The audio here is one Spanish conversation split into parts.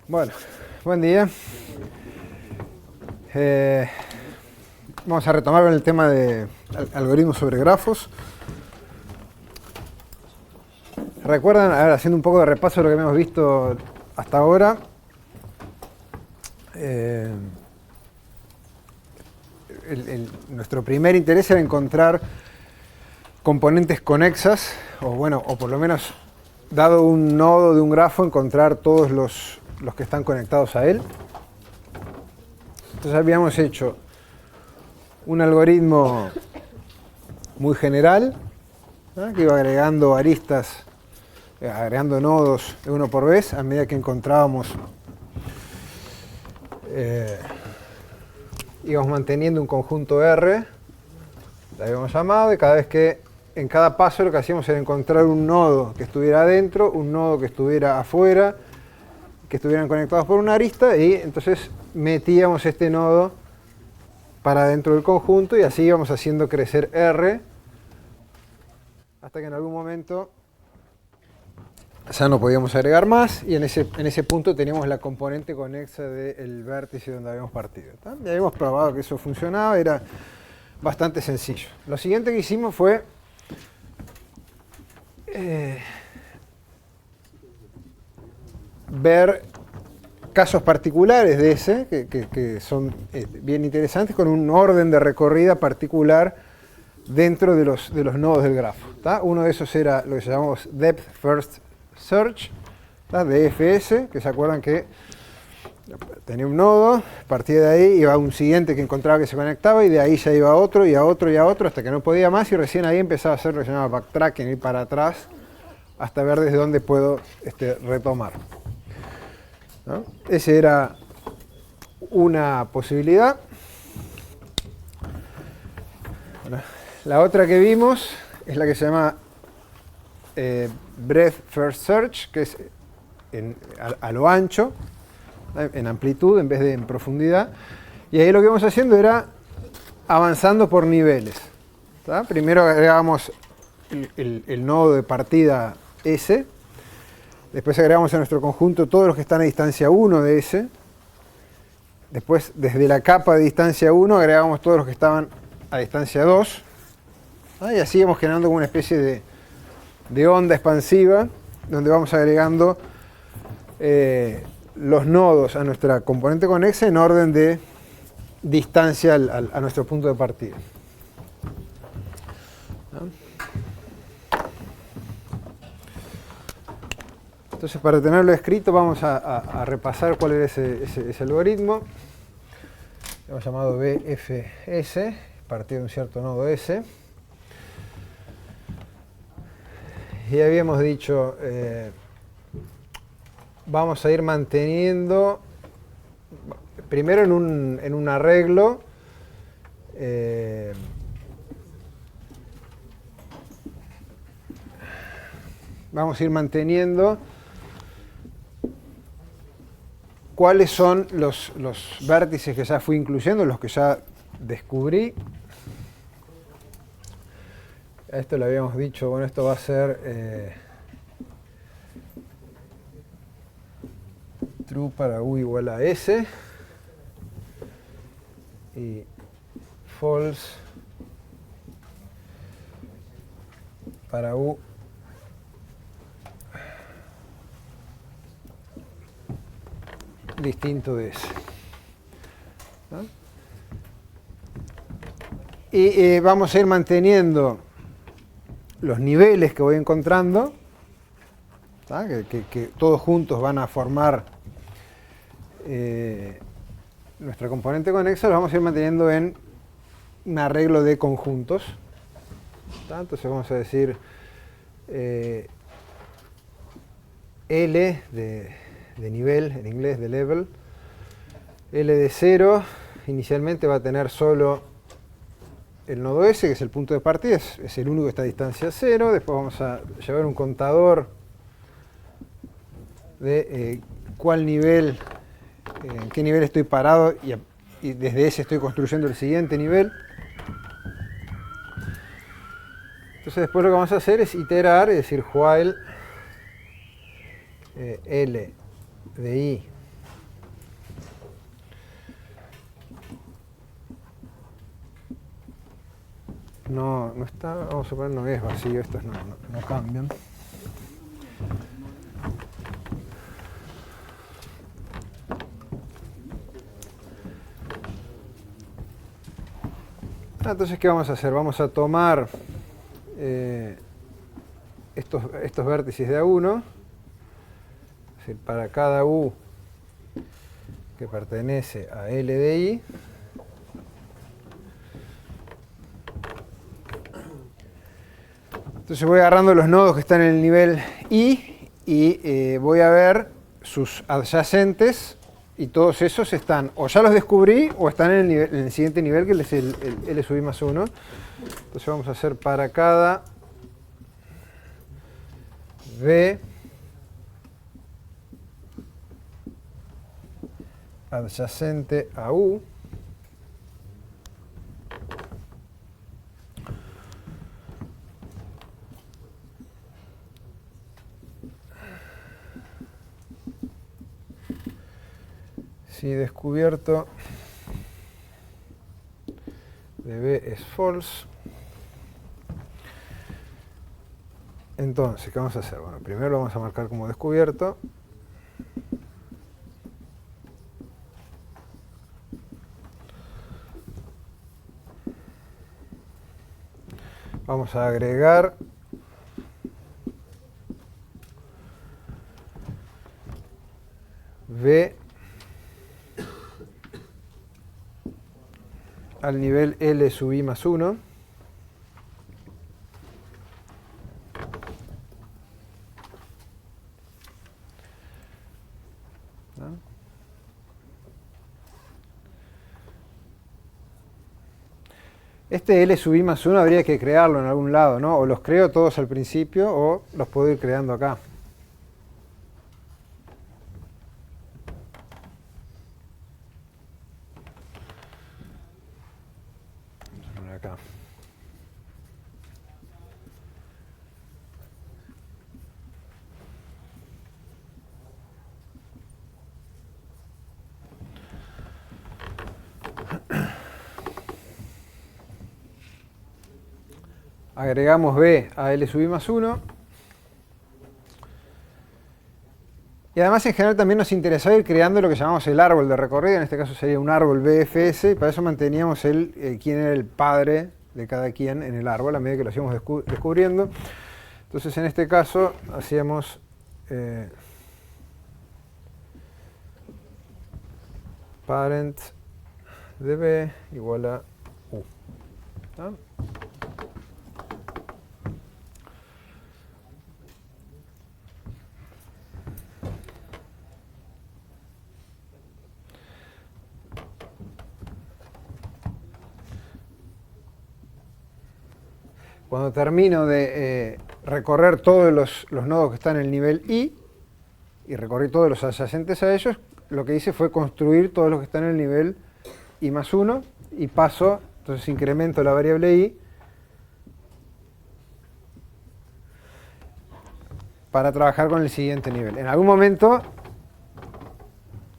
Bueno, buen día. Vamos a retomar con el tema de algoritmos sobre grafos. ¿Recuerdan, a ver, haciendo un poco de repaso de lo que hemos visto hasta ahora? Nuestro primer interés era encontrar componentes conexas, o por lo menos, dado un nodo de un grafo, encontrar todos los que están conectados a él. Entonces habíamos hecho un algoritmo muy general, ¿no?, que iba agregando aristas, agregando nodos de uno por vez a medida que encontrábamos, íbamos manteniendo un conjunto R, lo habíamos llamado, y cada vez que en cada paso lo que hacíamos era encontrar un nodo que estuviera adentro, un nodo que estuviera afuera, que estuvieran conectados por una arista, y entonces metíamos este nodo para dentro del conjunto y así íbamos haciendo crecer R hasta que en algún momento ya no podíamos agregar más y en ese punto teníamos la componente conexa del vértice donde habíamos partido. Ya habíamos probado que eso funcionaba, era bastante sencillo. Lo siguiente que hicimos fue ver casos particulares de ese, que son bien interesantes, con un orden de recorrida particular dentro de los nodos del grafo. Uno de esos era lo que llamamos Depth First Search, DFS, que se acuerdan que tenía un nodo, partía de ahí, iba a un siguiente que encontraba que se conectaba, y de ahí ya iba a otro, y a otro, y a otro, hasta que no podía más, y recién ahí empezaba a hacer lo que se llama backtracking, ir para atrás, hasta ver desde dónde puedo retomar, ¿no? Esa era una posibilidad. Bueno, la otra que vimos es la que se llama Breadth First Search, que es a lo ancho, en amplitud en vez de en profundidad. Y ahí lo que íbamos haciendo era avanzando por niveles. Primero agregamos el nodo de partida S. Después agregamos a nuestro conjunto todos los que están a distancia 1 de S. Después, desde la capa de distancia 1, agregamos todos los que estaban a distancia 2. Y así vamos generando como una especie de onda expansiva, donde vamos agregando los nodos a nuestra componente conexa en orden de distancia a nuestro punto de partida. Entonces, para tenerlo escrito, vamos a repasar cuál era ese algoritmo. Lo hemos llamado BFS, partido de un cierto nodo S. Y habíamos dicho, vamos a ir manteniendo, primero en un arreglo, vamos a ir manteniendo cuáles son los vértices que ya fui incluyendo, los que ya descubrí. Esto lo habíamos dicho, bueno, esto va a ser true para U igual a S y false para U distinto de S, ¿no? Y vamos a ir manteniendo los niveles que voy encontrando, que todos juntos van a formar nuestra componente conexa, los vamos a ir manteniendo en un arreglo de conjuntos. Entonces vamos a decir L de nivel, en inglés de level. L de 0 inicialmente va a tener solo el nodo S, que es el punto de partida, es el único que está a distancia 0. Después vamos a llevar un contador de cuál nivel, en qué nivel estoy parado, y desde ese estoy construyendo el siguiente nivel. Entonces después lo que vamos a hacer es iterar, es decir, while L de I no está, vamos a suponer no es vacío, estos no cambian. Entonces, ¿qué vamos a hacer? Vamos a tomar estos vértices de A1, es decir, para cada U que pertenece a L de I, entonces voy agarrando los nodos que están en el nivel I y voy a ver sus adyacentes y todos esos están, o ya los descubrí, o están en el siguiente nivel, que es el L sub I más 1. Entonces vamos a hacer para cada V adyacente a U, si descubierto de B es false, entonces, ¿qué vamos a hacer? Bueno, primero lo vamos a marcar como descubierto. Vamos a agregar V al nivel L sub I más 1. Este L sub I más 1 habría que crearlo en algún lado, ¿no? O los creo todos al principio o los puedo ir creando acá. Vamos a poner acá. Agregamos B a L sub I más 1. Y además en general también nos interesaba ir creando lo que llamamos el árbol de recorrido. En este caso sería un árbol BFS. Y para eso manteníamos quién era el padre de cada quien en el árbol a medida que lo íbamos descubriendo. Entonces en este caso hacíamos parent de B igual a U. ¿Está? Cuando termino de recorrer todos los nodos que están en el nivel I y recorrí todos los adyacentes a ellos, lo que hice fue construir todos los que están en el nivel I más 1 y paso, entonces incremento la variable I para trabajar con el siguiente nivel. En algún momento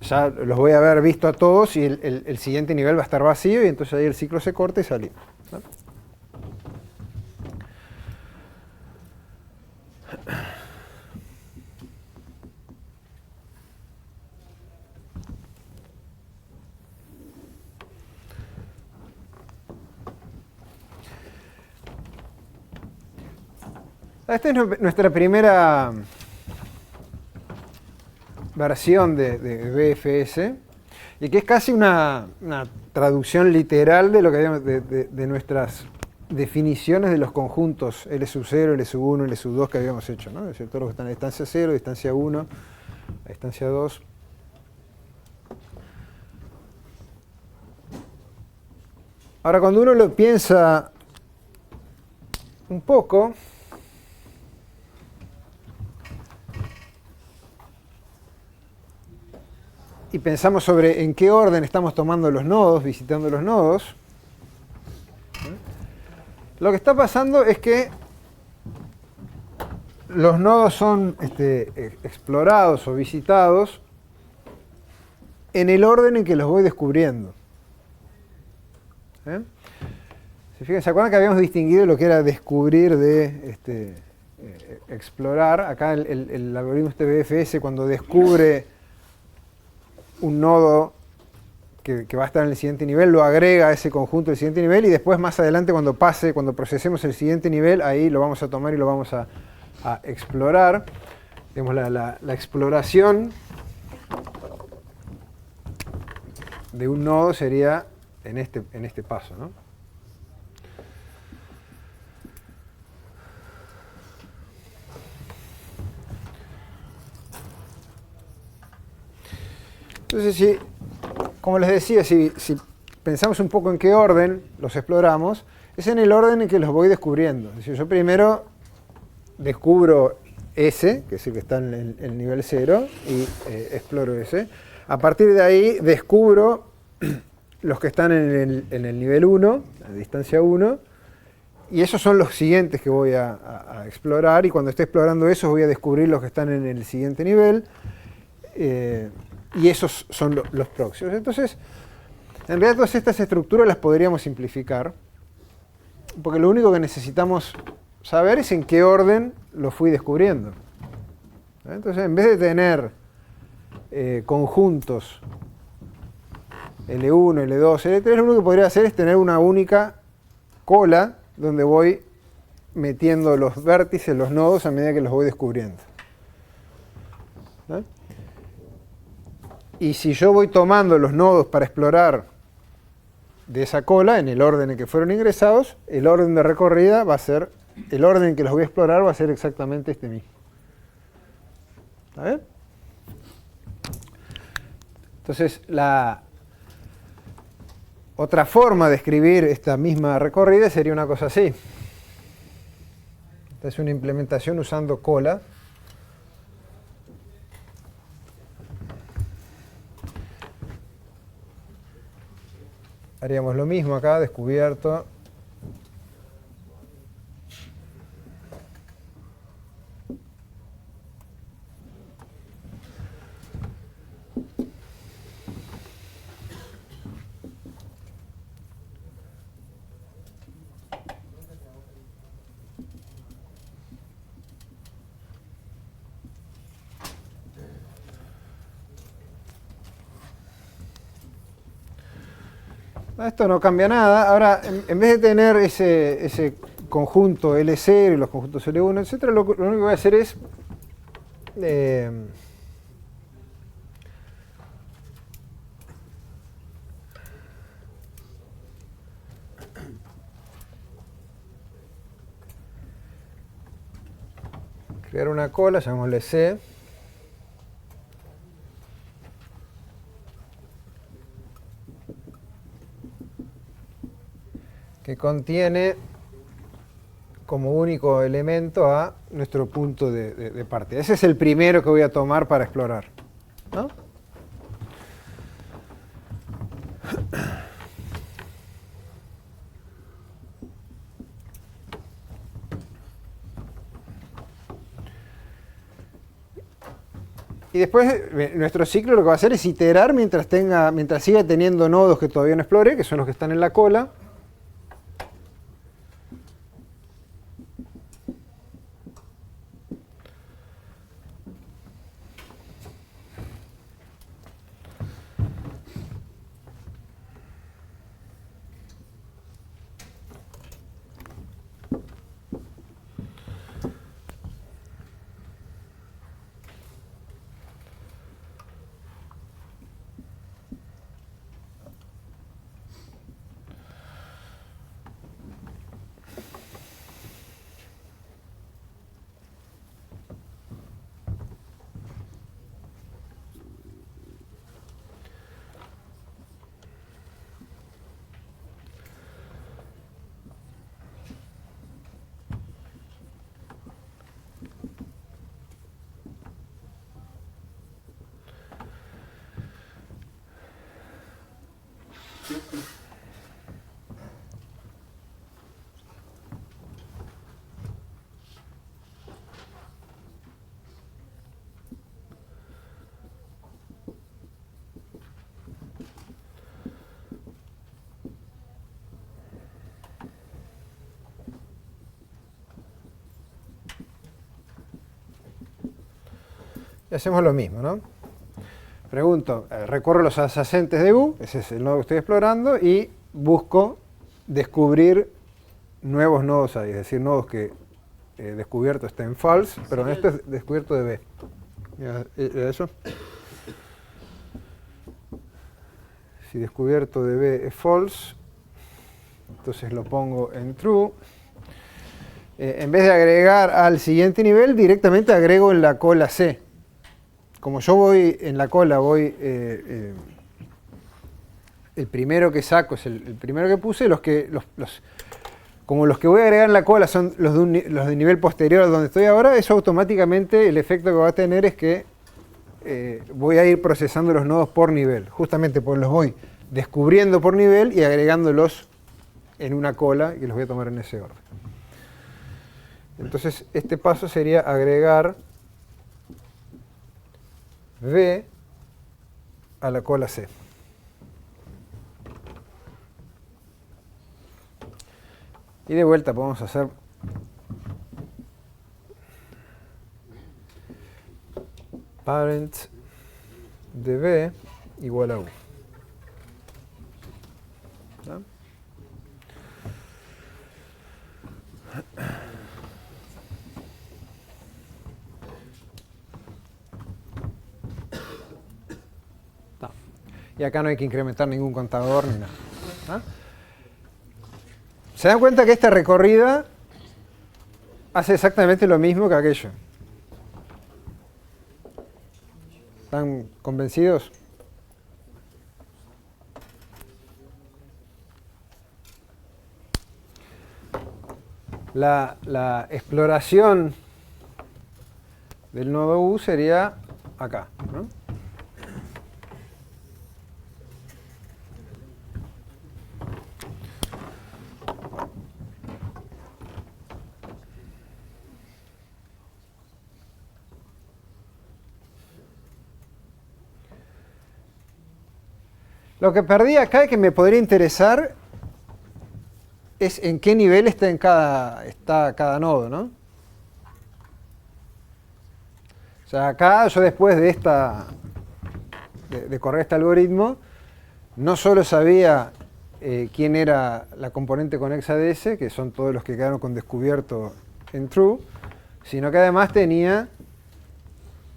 ya los voy a haber visto a todos y el siguiente nivel va a estar vacío y entonces ahí el ciclo se corta y salimos, ¿no? Esta es nuestra primera versión de BFS, y que es casi una traducción literal de lo que habíamos, de nuestras definiciones de los conjuntos L sub 0, L sub 1, L sub 2 que habíamos hecho, ¿no? Es decir, todos los que están a distancia 0, distancia 1, a distancia 2. Ahora, cuando uno lo piensa un poco, y pensamos sobre en qué orden estamos tomando los nodos, visitando los nodos, lo que está pasando es que los nodos son explorados o visitados en el orden en que los voy descubriendo. Fíjense, ¿se acuerdan que habíamos distinguido lo que era descubrir de explorar? Acá el algoritmo BFS, cuando descubre un nodo que va a estar en el siguiente nivel, lo agrega a ese conjunto del siguiente nivel, y después más adelante cuando procesemos el siguiente nivel, ahí lo vamos a tomar y lo vamos a explorar. Digamos, la exploración de un nodo sería en este paso, ¿no? Entonces, como les decía, si pensamos un poco en qué orden los exploramos, es en el orden en que los voy descubriendo. Es decir, yo primero descubro ese, que es el que está en el nivel 0, y exploro ese. A partir de ahí descubro los que están en el nivel 1, a distancia 1, y esos son los siguientes que voy a explorar, y cuando esté explorando esos voy a descubrir los que están en el siguiente nivel, y esos son los próximos. Entonces, en realidad todas estas estructuras las podríamos simplificar, porque lo único que necesitamos saber es en qué orden lo fui descubriendo. Entonces, en vez de tener conjuntos L1, L2, L3, lo único que podría hacer es tener una única cola donde voy metiendo los vértices, los nodos, a medida que los voy descubriendo. Y si yo voy tomando los nodos para explorar de esa cola, en el orden en que fueron ingresados, el orden de recorrida va a ser, el orden en que los voy a explorar va a ser exactamente este mismo. ¿Está bien? Entonces, la otra forma de escribir esta misma recorrida sería una cosa así. Esta es una implementación usando cola. Haríamos lo mismo acá, descubierto. Esto no cambia nada. Ahora, en vez de tener ese conjunto L0 y los conjuntos L1, etc., lo único que voy a hacer es crear una cola, llamémosle C, que contiene como único elemento a nuestro punto de partida. Ese es el primero que voy a tomar para explorar, ¿no? Y después nuestro ciclo lo que va a hacer es iterar mientras siga teniendo nodos que todavía no explore, que son los que están en la cola. hacemos lo mismo, ¿no? Pregunto, recorro los adyacentes de U, ese es el nodo que estoy explorando, y busco descubrir nuevos nodos ahí, es decir, nodos que descubierto está en false, pero esto es descubierto de B. ¿Era eso? Si descubierto de B es false, entonces lo pongo en true. En vez de agregar al siguiente nivel, directamente agrego en la cola C. Como yo voy en la cola, el primero que saco es el primero que puse, como los que voy a agregar en la cola son los de nivel posterior a donde estoy ahora, eso automáticamente el efecto que va a tener es que voy a ir procesando los nodos por nivel, justamente porque los voy descubriendo por nivel y agregándolos en una cola y los voy a tomar en ese orden. Entonces este paso sería agregar B a la cola C. Y de vuelta podemos hacer parent de B igual a U. ¿No? No. Y acá no hay que incrementar ningún contador ni nada. ¿No? ¿Se dan cuenta que esta recorrida hace exactamente lo mismo que aquello? ¿Están convencidos? La exploración del nodo U sería acá, ¿no? Lo que perdí acá y que me podría interesar es en qué nivel está cada nodo, ¿no? O sea, acá yo después de correr este algoritmo, no solo sabía quién era la componente conexa de ese, que son todos los que quedaron con descubierto en true, sino que además tenía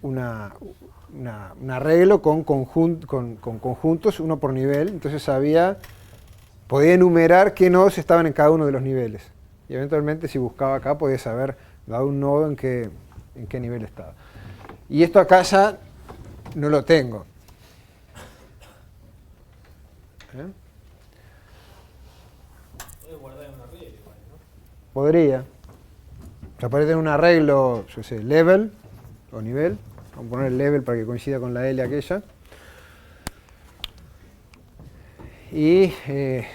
un arreglo con conjuntos, uno por nivel, entonces podía enumerar qué nodos estaban en cada uno de los niveles. Y eventualmente si buscaba acá podía saber, dado un nodo, en qué nivel estaba. Y esto acá ya no lo tengo. Puedes guardar en un arreglo igual, ¿no? Podría. O sea, podría tener un arreglo, yo sé, level o nivel. Vamos a poner el level para que coincida con la L aquella. Y ¿qué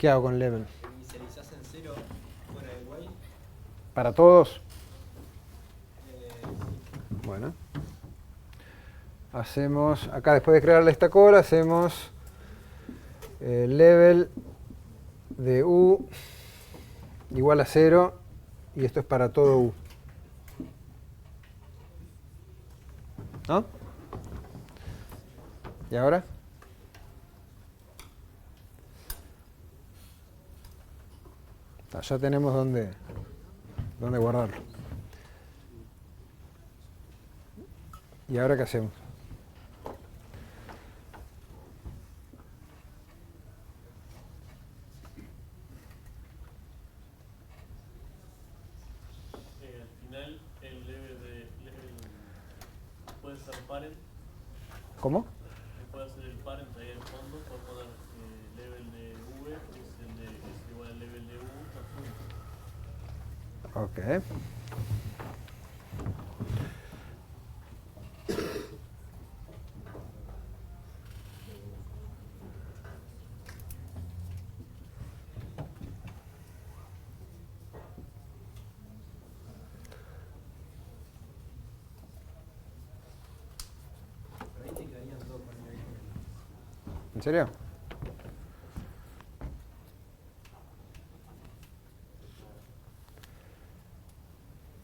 hago con level? Inicializás en 0 fuera del while. ¿Para todos? Sí. Bueno. Hacemos, acá después de crearle esta cola, hacemos level de U igual a 0, y esto es para todo U. ¿No? ¿Y ahora? Ya tenemos dónde guardarlo. ¿Y ahora qué hacemos? Al final el level puede ser parent. ¿Cómo? Puede ser el parent ahí al fondo, puede poner level de V, es igual al level de U, está junto. Ok. Pero ahí te quedarían dos por nivel. ¿En serio?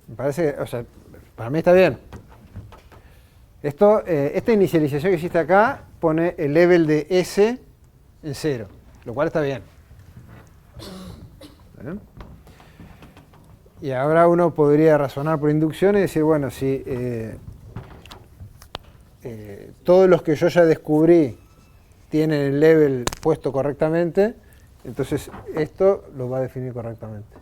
Me parece, o sea, para mí está bien. Esta inicialización que hiciste acá pone el level de S en 0, lo cual está bien. ¿Vale? Y ahora uno podría razonar por inducción y decir, bueno, si todos los que yo ya descubrí tienen el level puesto correctamente, entonces esto lo va a definir correctamente.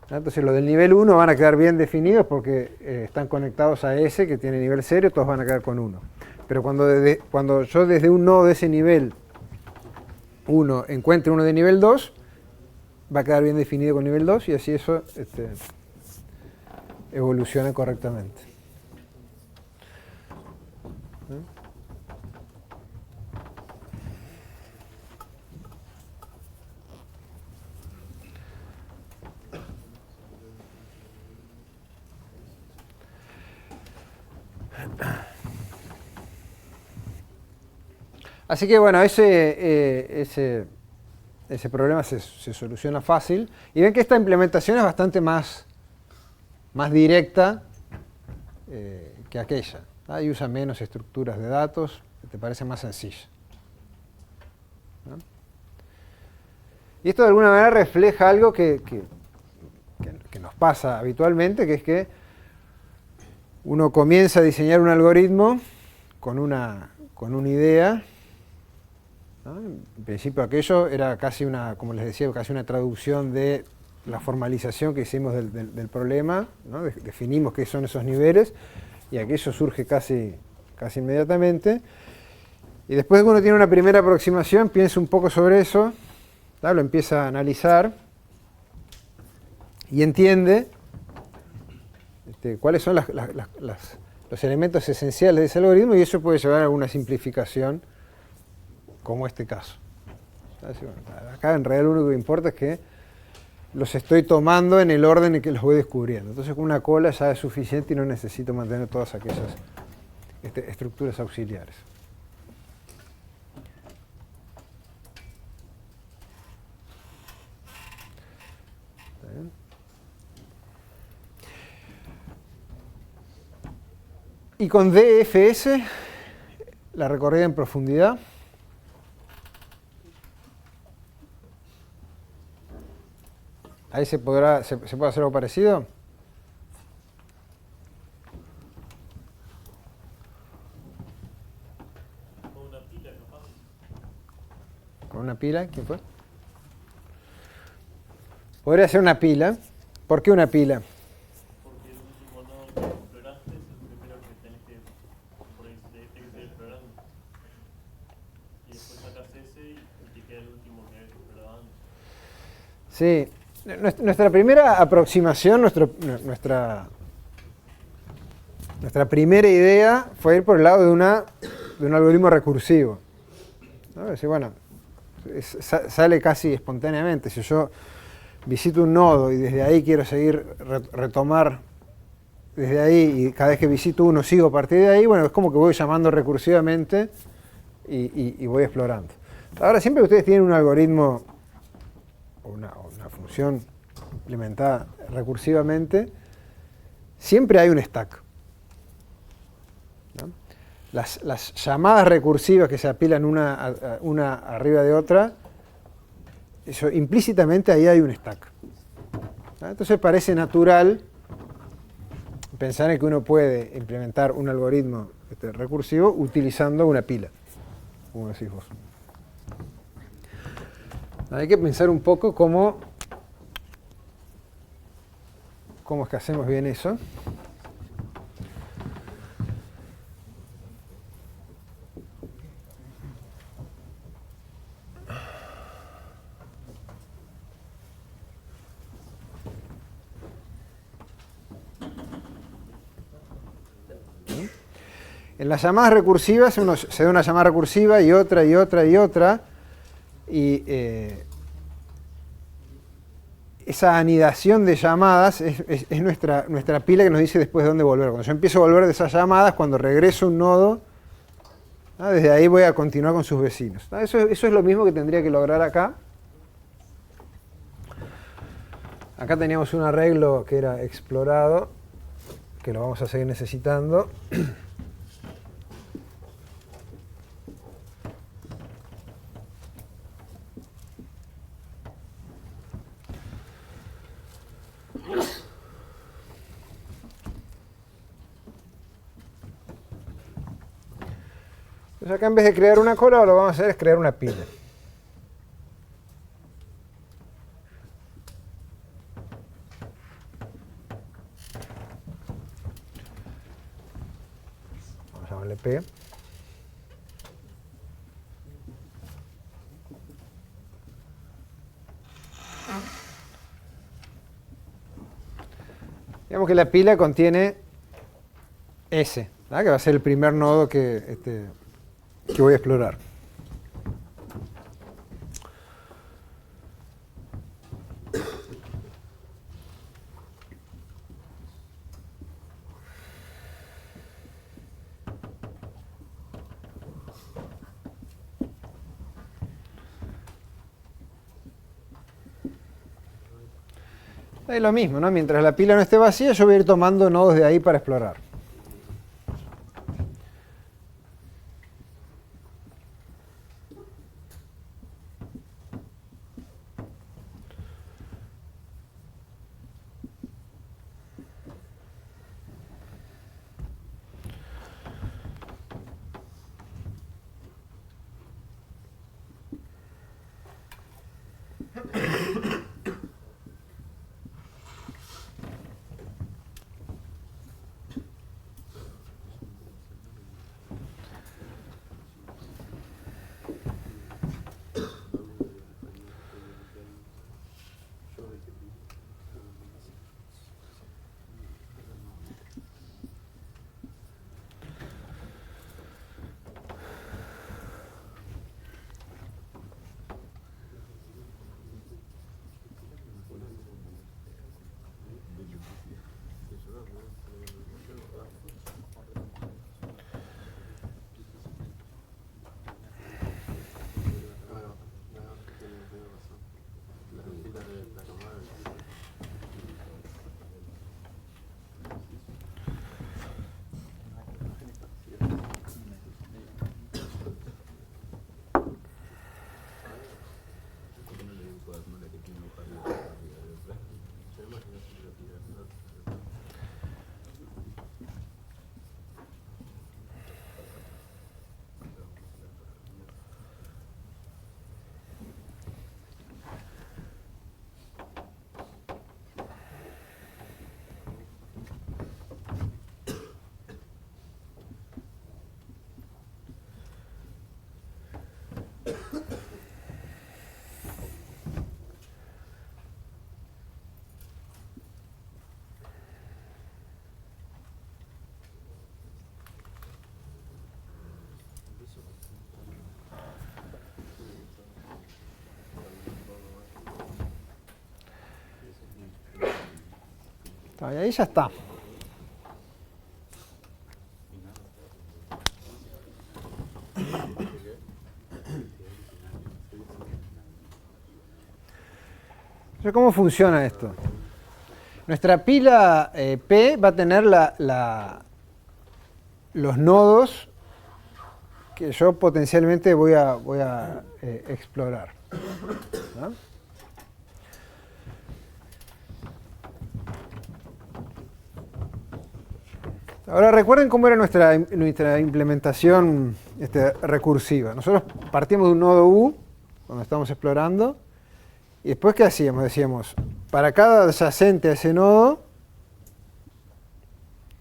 Entonces los del nivel 1 van a quedar bien definidos porque están conectados a S que tiene nivel 0, todos van a quedar con 1. Pero cuando yo desde un nodo de ese nivel 1 encuentre uno de nivel 2, va a quedar bien definido con nivel 2 y así eso evoluciona correctamente. Así que bueno, ese problema se soluciona fácil. Y ven que esta implementación es bastante más directa que aquella. Y usa menos estructuras de datos, te parece más sencilla. ¿No? Y esto de alguna manera refleja algo que nos pasa habitualmente, que es que uno comienza a diseñar un algoritmo con una idea. ¿No? En principio aquello era casi como les decía, casi una traducción de la formalización que hicimos del problema, ¿no? Definimos qué son esos niveles y aquello surge casi inmediatamente. Y después de que uno tiene una primera aproximación, piensa un poco sobre eso, ¿no? Lo empieza a analizar y entiende cuáles son los elementos esenciales de ese algoritmo y eso puede llevar a alguna simplificación como este caso. Acá en realidad lo único que importa es que los estoy tomando en el orden en que los voy descubriendo. Entonces con una cola ya es suficiente y no necesito mantener todas aquellas estructuras auxiliares. Y con DFS, la recorrida en profundidad. Ahí se puede hacer algo parecido. Con una pila, capaz. ¿Con una pila? ¿Quién fue? Podría ser una pila. ¿Por qué una pila? Porque el último nodo que exploraste es el primero que tenés que, por ahí, que seguir explorando. Y después sacas ese y te queda el último que habías explorado antes. Sí. Nuestra primera aproximación, nuestra primera idea fue ir por el lado de un algoritmo recursivo. ¿No? Es decir, bueno, sale casi espontáneamente. Si yo visito un nodo y desde ahí quiero seguir retomar desde ahí y cada vez que visito uno sigo a partir de ahí, bueno, es como que voy llamando recursivamente y voy explorando. Ahora, siempre que ustedes tienen un algoritmo o una función implementada recursivamente, siempre hay un stack. ¿No? Las llamadas recursivas que se apilan una arriba de otra, eso, implícitamente ahí hay un stack. ¿No? Entonces parece natural pensar en que uno puede implementar un algoritmo recursivo utilizando una pila, como decís vos. Hay que pensar un poco cómo es que hacemos bien eso. En las llamadas recursivas se da una llamada recursiva y otra y otra y otra. Y esa anidación de llamadas es nuestra pila que nos dice después de dónde volver. Cuando yo empiezo a volver de esas llamadas, cuando regreso a un nodo, ¿no? Desde ahí voy a continuar con sus vecinos. ¿No? Eso es lo mismo que tendría que lograr acá. Acá teníamos un arreglo que era explorado, que lo vamos a seguir necesitando. Entonces acá en vez de crear una cola, lo que vamos a hacer es crear una pila. Vamos a llamarle P. Digamos que la pila contiene S, ¿verdad? Que va a ser el primer nodo que voy a explorar. Es lo mismo, ¿no? Mientras la pila no esté vacía, yo voy a ir tomando nodos de ahí para explorar. Y ahí ya está. Entonces, ¿cómo funciona esto? Nuestra pila P va a tener los nodos que yo potencialmente voy a explorar, ¿no? Ahora recuerden cómo era nuestra implementación recursiva. Nosotros partimos de un nodo U cuando estamos explorando y después ¿qué hacíamos? Decíamos, para cada adyacente a ese nodo,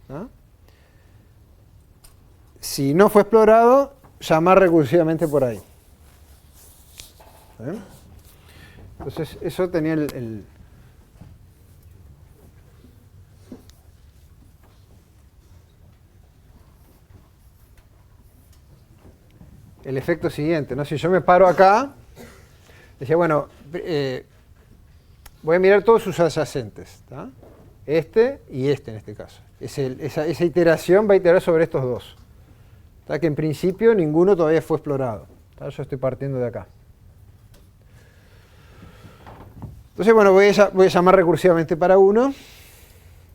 ¿no? Si no fue explorado, llamar recursivamente por ahí. ¿Sí? Entonces eso tenía el efecto siguiente, ¿no? Si yo me paro acá, decía, bueno, voy a mirar todos sus adyacentes, ¿tá? Este y este en este caso. Esa iteración va a iterar sobre estos dos, ¿tá? Que en principio ninguno todavía fue explorado, ¿tá? Yo estoy partiendo de acá. Entonces, bueno, voy a llamar recursivamente para uno,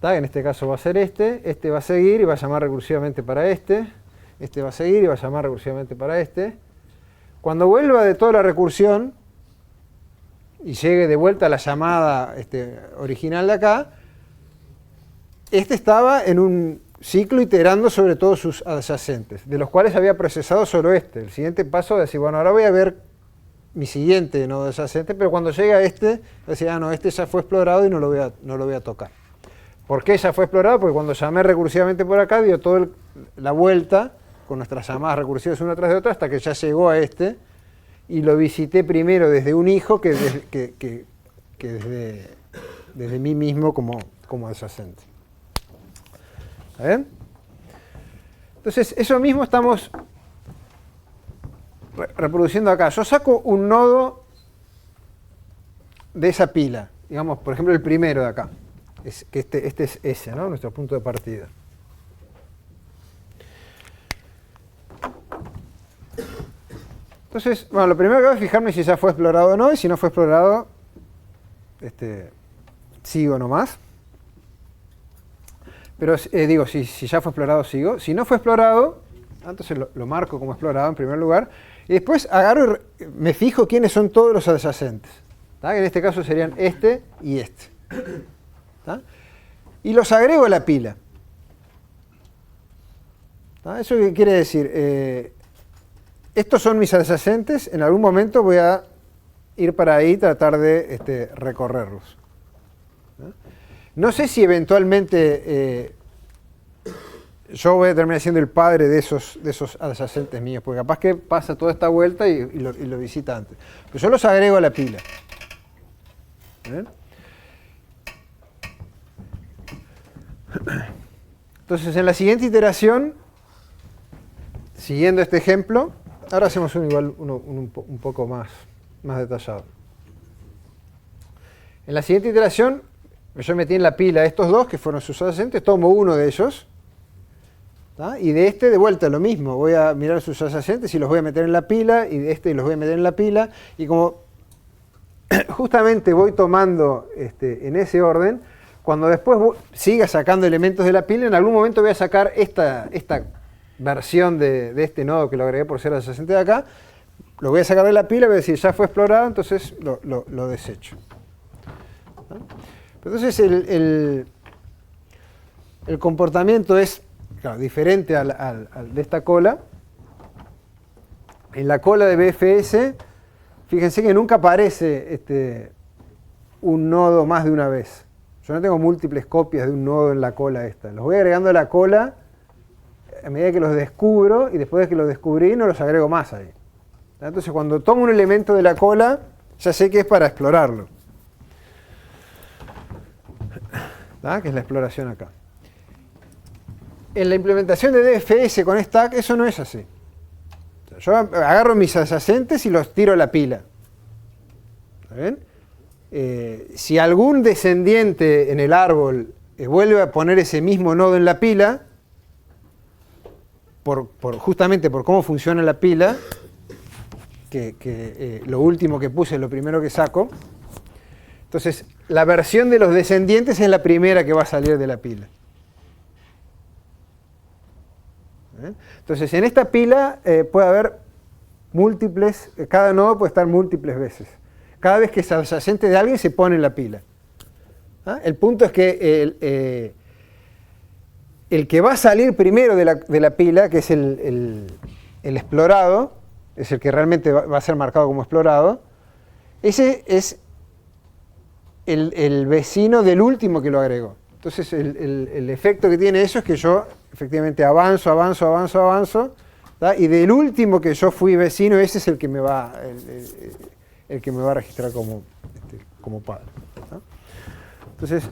En este caso va a ser este va a seguir y va a llamar recursivamente para este va a seguir y va a llamar recursivamente para este. Cuando vuelva de toda la recursión y llegue de vuelta a la llamada original de acá, estaba en un ciclo iterando sobre todos sus adyacentes, de los cuales había procesado solo este. El siguiente paso es decir, bueno, ahora voy a ver mi siguiente nodo adyacente, pero cuando llega voy a decir, no, este ya fue explorado y no lo voy a tocar. ¿Por qué ya fue explorado? Porque cuando llamé recursivamente por acá, dio toda la vuelta con nuestras llamadas recursivas una tras de otra hasta que ya llegó a y lo visité primero desde un hijo que desde mí mismo como adyacente. ¿Está bien? Entonces, eso mismo estamos reproduciendo acá. Yo saco un nodo de esa pila, digamos, por ejemplo, el primero de acá. Este es ese, ¿no? Nuestro punto de partida. Entonces, bueno, lo primero que hago es fijarme si ya fue explorado o no, y si no fue explorado, sigo nomás. Pero digo, si ya fue explorado, sigo. Si no fue explorado, entonces lo marco como explorado en primer lugar. Y después agarro y me fijo quiénes son todos los adyacentes. ¿Tá? En este caso serían este y este. ¿Tá? Y los agrego a la pila. ¿Tá? ¿Eso qué quiere decir? Estos son mis adyacentes. En algún momento voy a ir para ahí y tratar de recorrerlos. ¿Tá? No sé si eventualmente yo voy a terminar siendo el padre de esos adyacentes míos, porque capaz que pasa toda esta vuelta y lo visita antes. Pero yo los agrego a la pila. ¿Bien? Entonces, en la siguiente iteración, siguiendo este ejemplo, ahora hacemos un poco más detallado. En la siguiente iteración, yo metí en la pila estos dos, que fueron sus adyacentes, tomo uno de ellos, ¿tá? Y de vuelta lo mismo, voy a mirar sus adyacentes y los voy a meter en la pila, y de los voy a meter en la pila, y como justamente voy tomando en ese orden, cuando después siga sacando elementos de la pila, en algún momento voy a sacar esta versión de este nodo que lo agregué por ser adyacente de acá, lo voy a sacar de la pila, voy a decir ya fue explorado, entonces lo desecho. ¿No? Entonces el comportamiento es claro, diferente al de esta cola. En la cola de BFS, fíjense que nunca aparece un nodo más de una vez. Yo no tengo múltiples copias de un nodo en la cola esta. Los voy agregando a la cola a medida que los descubro y después de que los descubrí no los agrego más ahí. Entonces cuando tomo un elemento de la cola ya sé que es para explorarlo. ¿Tá? Que es la exploración acá. En la implementación de DFS con Stack eso no es así. O sea, yo agarro mis adyacentes y los tiro a la pila. ¿Está bien? Si algún descendiente en el árbol vuelve a poner ese mismo nodo en la pila, justamente por cómo funciona la pila, que lo último que puse es lo primero que saco, entonces la versión de los descendientes es la primera que va a salir de la pila. Entonces en esta pila puede haber múltiples, cada nodo puede estar múltiples veces. Cada vez que es adyacente de alguien se pone en la pila. ¿Ah? El punto es que el que va a salir primero de la pila, que es el explorado, es el que realmente va a ser marcado como explorado, ese es el vecino del último que lo agregó. Entonces el efecto que tiene eso es que yo efectivamente avanzo, ¿tá? Y del último que yo fui vecino, ese es el que me va a registrar como padre. ¿Tá? Entonces,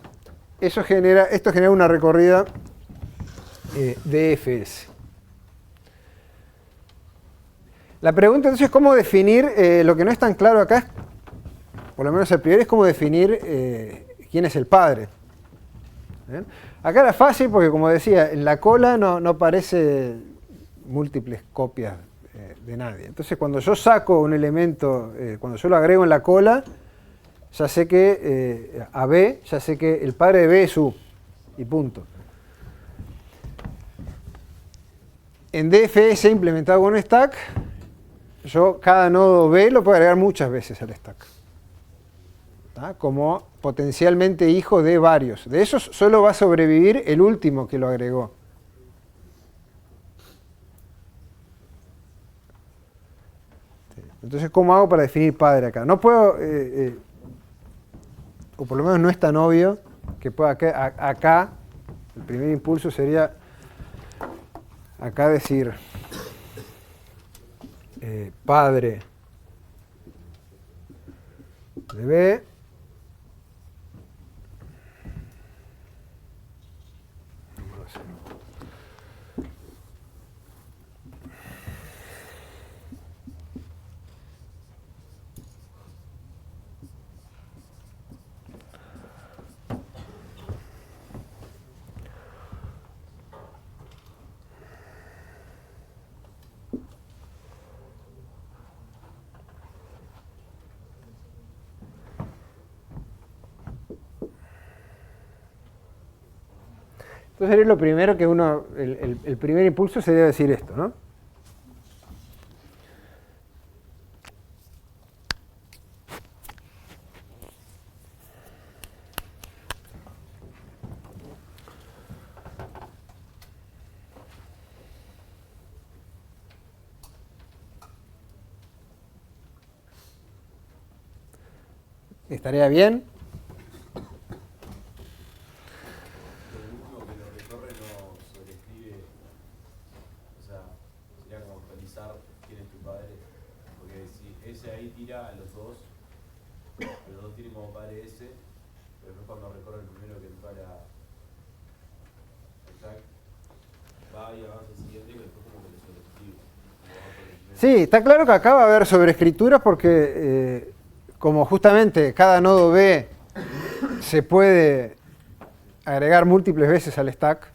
esto genera una recorrida DFS. La pregunta entonces es cómo definir, lo que no es tan claro acá, por lo menos a priori, es cómo definir quién es el padre. ¿Bien? Acá era fácil porque, como decía, en la cola no aparece múltiples copias de nadie. Entonces, cuando yo saco un elemento, cuando yo lo agrego en la cola, ya sé que a B, ya sé que el padre de B es U. y punto. En DFS implementado con stack, yo cada nodo B lo puedo agregar muchas veces al stack, ¿tá? Como potencialmente hijo de varios. De esos solo va a sobrevivir el último que lo agregó. Entonces, ¿cómo hago para definir padre acá? No puedo, o por lo menos no es tan obvio, que pueda acá el primer impulso sería acá decir padre de B Entonces sería lo primero que uno, el primer impulso sería decir esto, ¿no? ¿Estaría bien? A los dos tienen como padre S, pero después cuando recorre el primero que para stack, va y avanza al siguiente y después como que le sobreescribe. Sí, está claro que acá va a haber sobreescrituras porque como justamente cada nodo B se puede agregar múltiples veces al stack,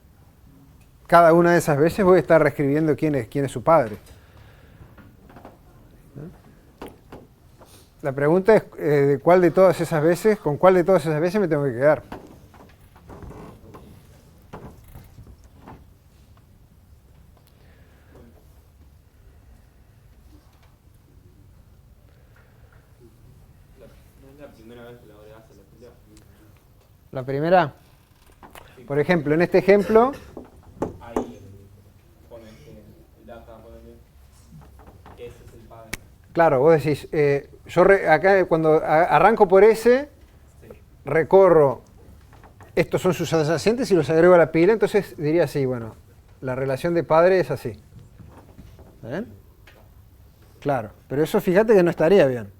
cada una de esas veces voy a estar reescribiendo quién es su padre. La pregunta es de cuál de todas esas veces, con cuál de todas esas veces me tengo que quedar. ¿No es la primera vez que la agregas a la fila? La primera, por ejemplo, en este ejemplo, Ahí pones que el data, ponele, ese es el padre. claro, vos decís, acá cuando arranco por S, Sí. recorro, estos son sus adyacentes y los agrego a la pila, entonces diría así, bueno, la relación de padre es así. ¿Ven? Claro, pero eso fíjate que no estaría bien.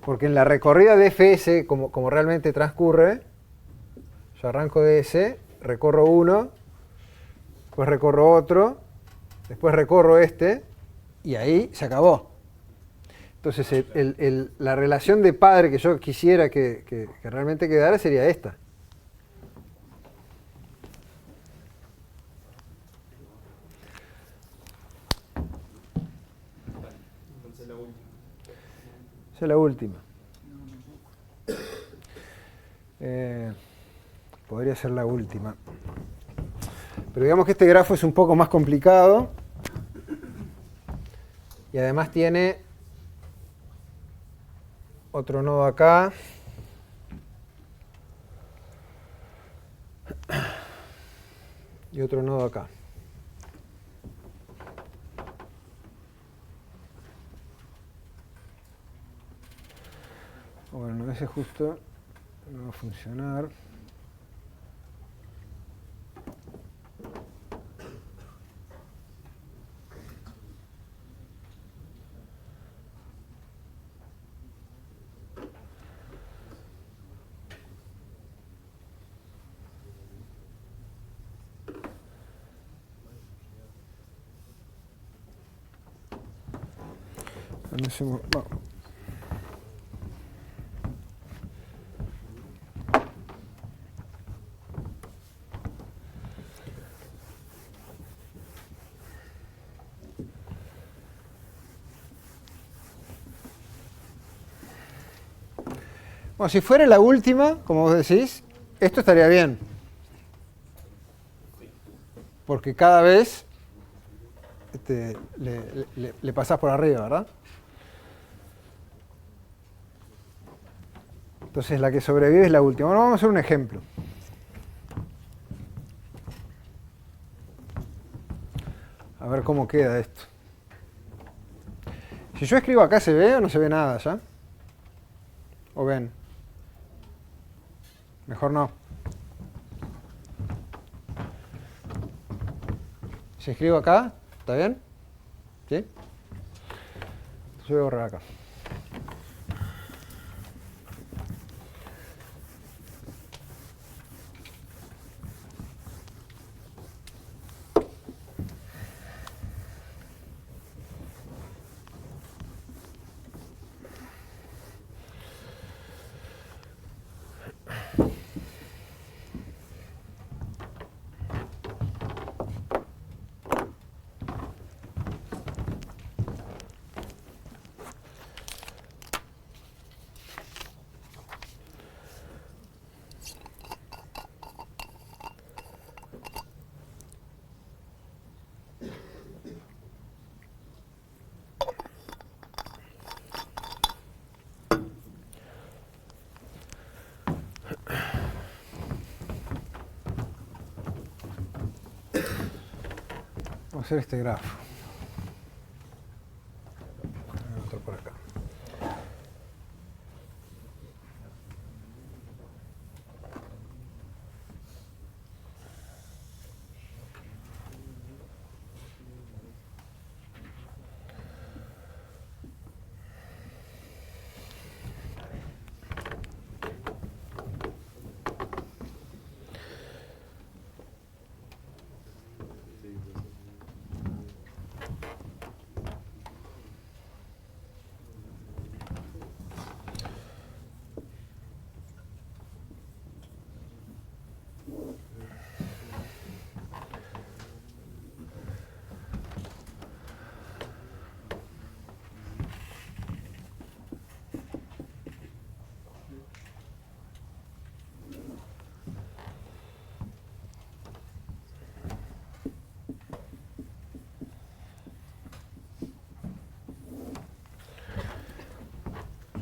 Porque en la recorrida de FS, como realmente transcurre, yo arranco de S, recorro uno, después recorro otro, después recorro este, y ahí se acabó. Entonces, la relación de padre que yo quisiera que realmente quedara sería esta. Entonces la última. Esa es la última. Podría ser la última. Pero digamos que este grafo es un poco más complicado. Y además tiene otro nodo acá. Y otro nodo acá. Bueno, ese justo no va a funcionar. Vamos. Bueno, si fuera la última, como vos decís, esto estaría bien. Porque cada vez le pasás por arriba, ¿verdad? Entonces la que sobrevive es la última. Bueno, vamos a hacer un ejemplo. A ver cómo queda esto. Si yo escribo acá, ¿se ve o no se ve nada ya? ¿O ven? Mejor no. Si escribo acá, ¿está bien? ¿Sí? Yo voy a borrar acá. Vamos a hacer este grafo. Voy a anotar por acá.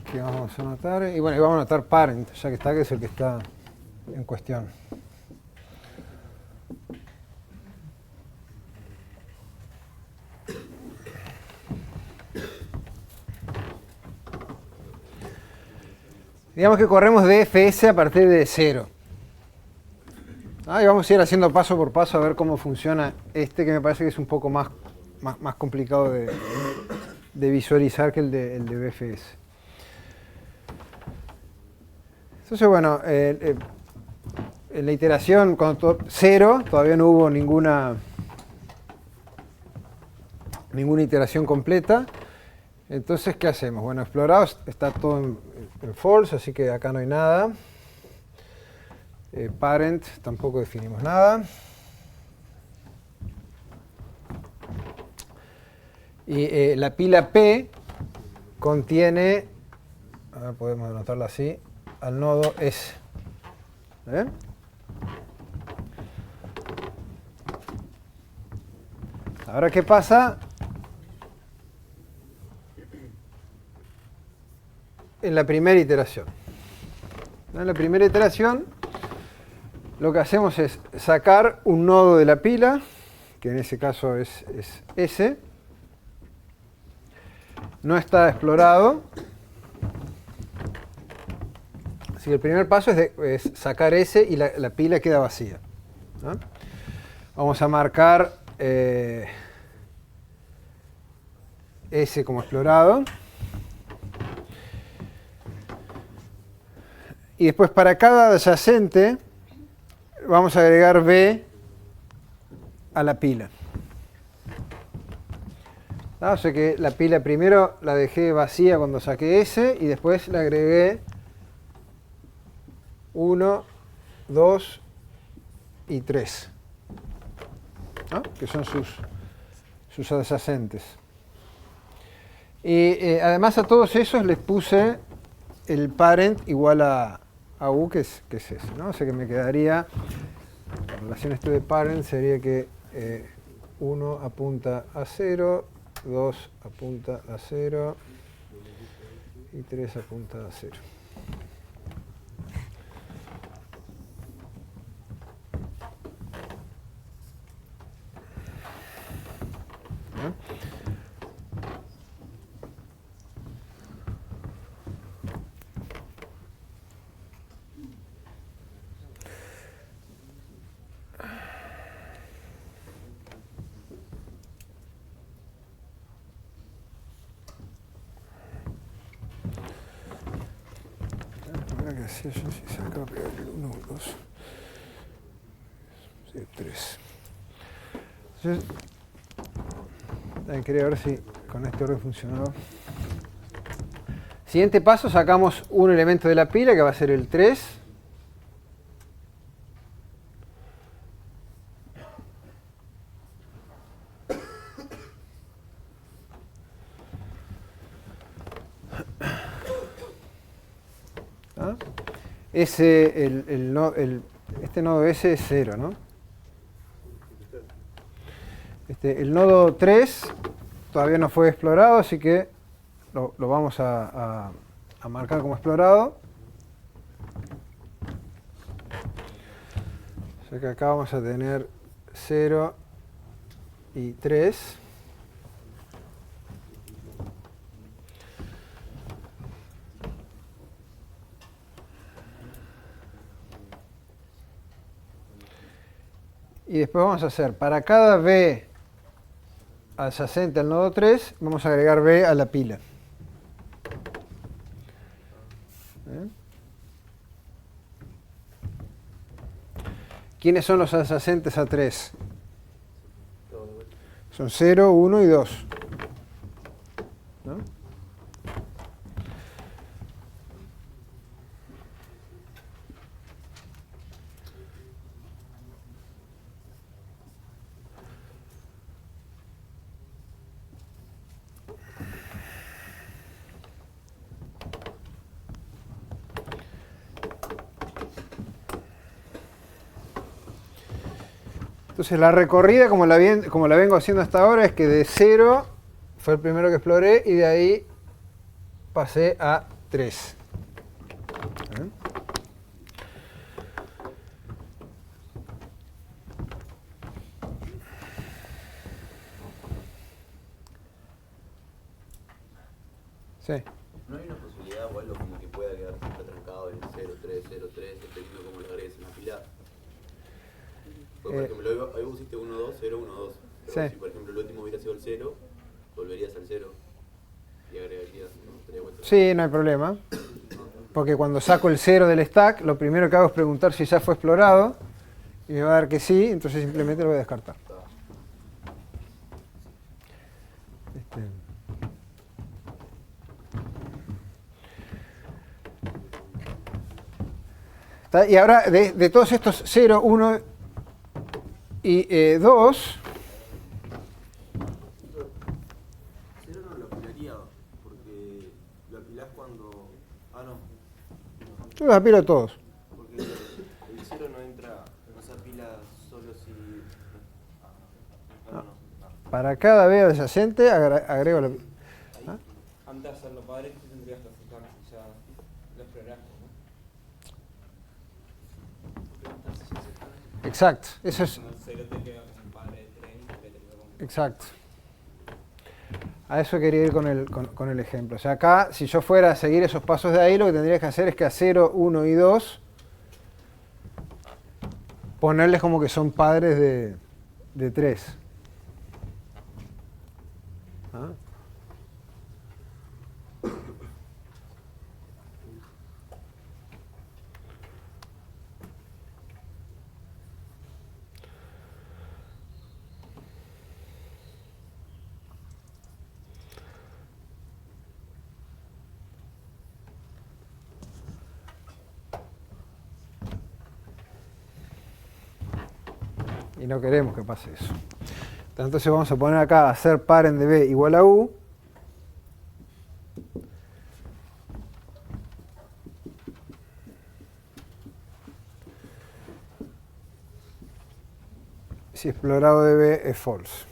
Aquí vamos a anotar, y bueno, y vamos a anotar parent, ya que está, que es el que está en cuestión. Digamos que corremos de fs a partir de 0. Y vamos a ir haciendo paso por paso a ver cómo funciona este, que me parece que es un poco más complicado de visualizar que el de BFS. Entonces, bueno, en la iteración cuando 0 todavía no hubo ninguna iteración completa. Entonces, ¿qué hacemos? Bueno, explorado está todo en false, así que acá no hay nada. Parent, tampoco definimos nada. Y la pila P contiene, a ver, podemos anotarla así, al nodo S. ¿Ven? Ahora, ¿qué pasa en la primera iteración? En la primera iteración lo que hacemos es sacar un nodo de la pila, que en ese caso es S. No está explorado. Así que el primer paso es sacar S y la pila queda vacía, ¿no? Vamos a marcar S como explorado. Y después para cada adyacente vamos a agregar B a la pila. O sea que la pila primero la dejé vacía cuando saqué S y después le agregué 1, 2 y 3, ¿no? Que son sus adyacentes. Y además a todos esos les puse el parent igual a a U, que es ese, ¿no? O sea que me quedaría, la relación esto de parent sería que 1 apunta a 0, 2 apunta a 0 y 3 apunta a 0. ¿Qué hacía yo si sacaba pegar el 1, 2, 3? Entonces, quería ver si con este orden funcionaba. Siguiente paso, sacamos un elemento de la pila que va a ser el 3. ¿Ah? Este nodo S es 0, ¿no? El nodo 3 todavía no fue explorado, así que lo vamos a marcar como explorado. O sea que acá vamos a tener 0 y 3. Y después vamos a hacer, para cada B adyacente al nodo 3, vamos a agregar B a la pila. ¿Bien? ¿Quiénes son los adyacentes a 3? Son 0, 1 y 2. ¿No? Entonces la recorrida, como la vengo haciendo hasta ahora, es que de 0 fue el primero que exploré y de ahí pasé a 3. ¿Eh? Sí. ¿No hay una posibilidad o algo como que pueda quedar siempre trancado en 0, 3, 0, 3, dependiendo de cómo lo agregues en la pila? Porque, por ejemplo, ahí pusiste 1, 2, 0, 1, 2. Pero Sí. si, por ejemplo, el último hubiera sido el 0, volverías al 0 y agregarías, ¿no? Estaría vuelta. Sí, no hay problema. Porque cuando saco el 0 del stack, lo primero que hago es preguntar si ya fue explorado. Y me va a dar que sí, entonces simplemente lo voy a descartar. ¿Está? Y ahora, de todos estos 0, 1 y 2... 0 no lo apilaría, porque lo apilás cuando... Ah, no. Yo los apilo a todos. Porque el 0 no entra, no se apila solo si... No. Para cada B adyacente agrego la... ¿Ah? Antes de hacerlo padre, ¿qué tendrías que fijar si ya lo exploraste, ¿no? Exacto, eso es... Con el 0 te queda como un padre de 3 y te queda como... Exacto. A eso quería ir con el ejemplo. O sea, acá, si yo fuera a seguir esos pasos de ahí, lo que tendría que hacer es que a 0, 1 y 2 ponerles como que son padres de 3. ¿Ah? Y no queremos que pase eso. Entonces vamos a poner acá hacer parent de B igual a U. si explorado de B es false.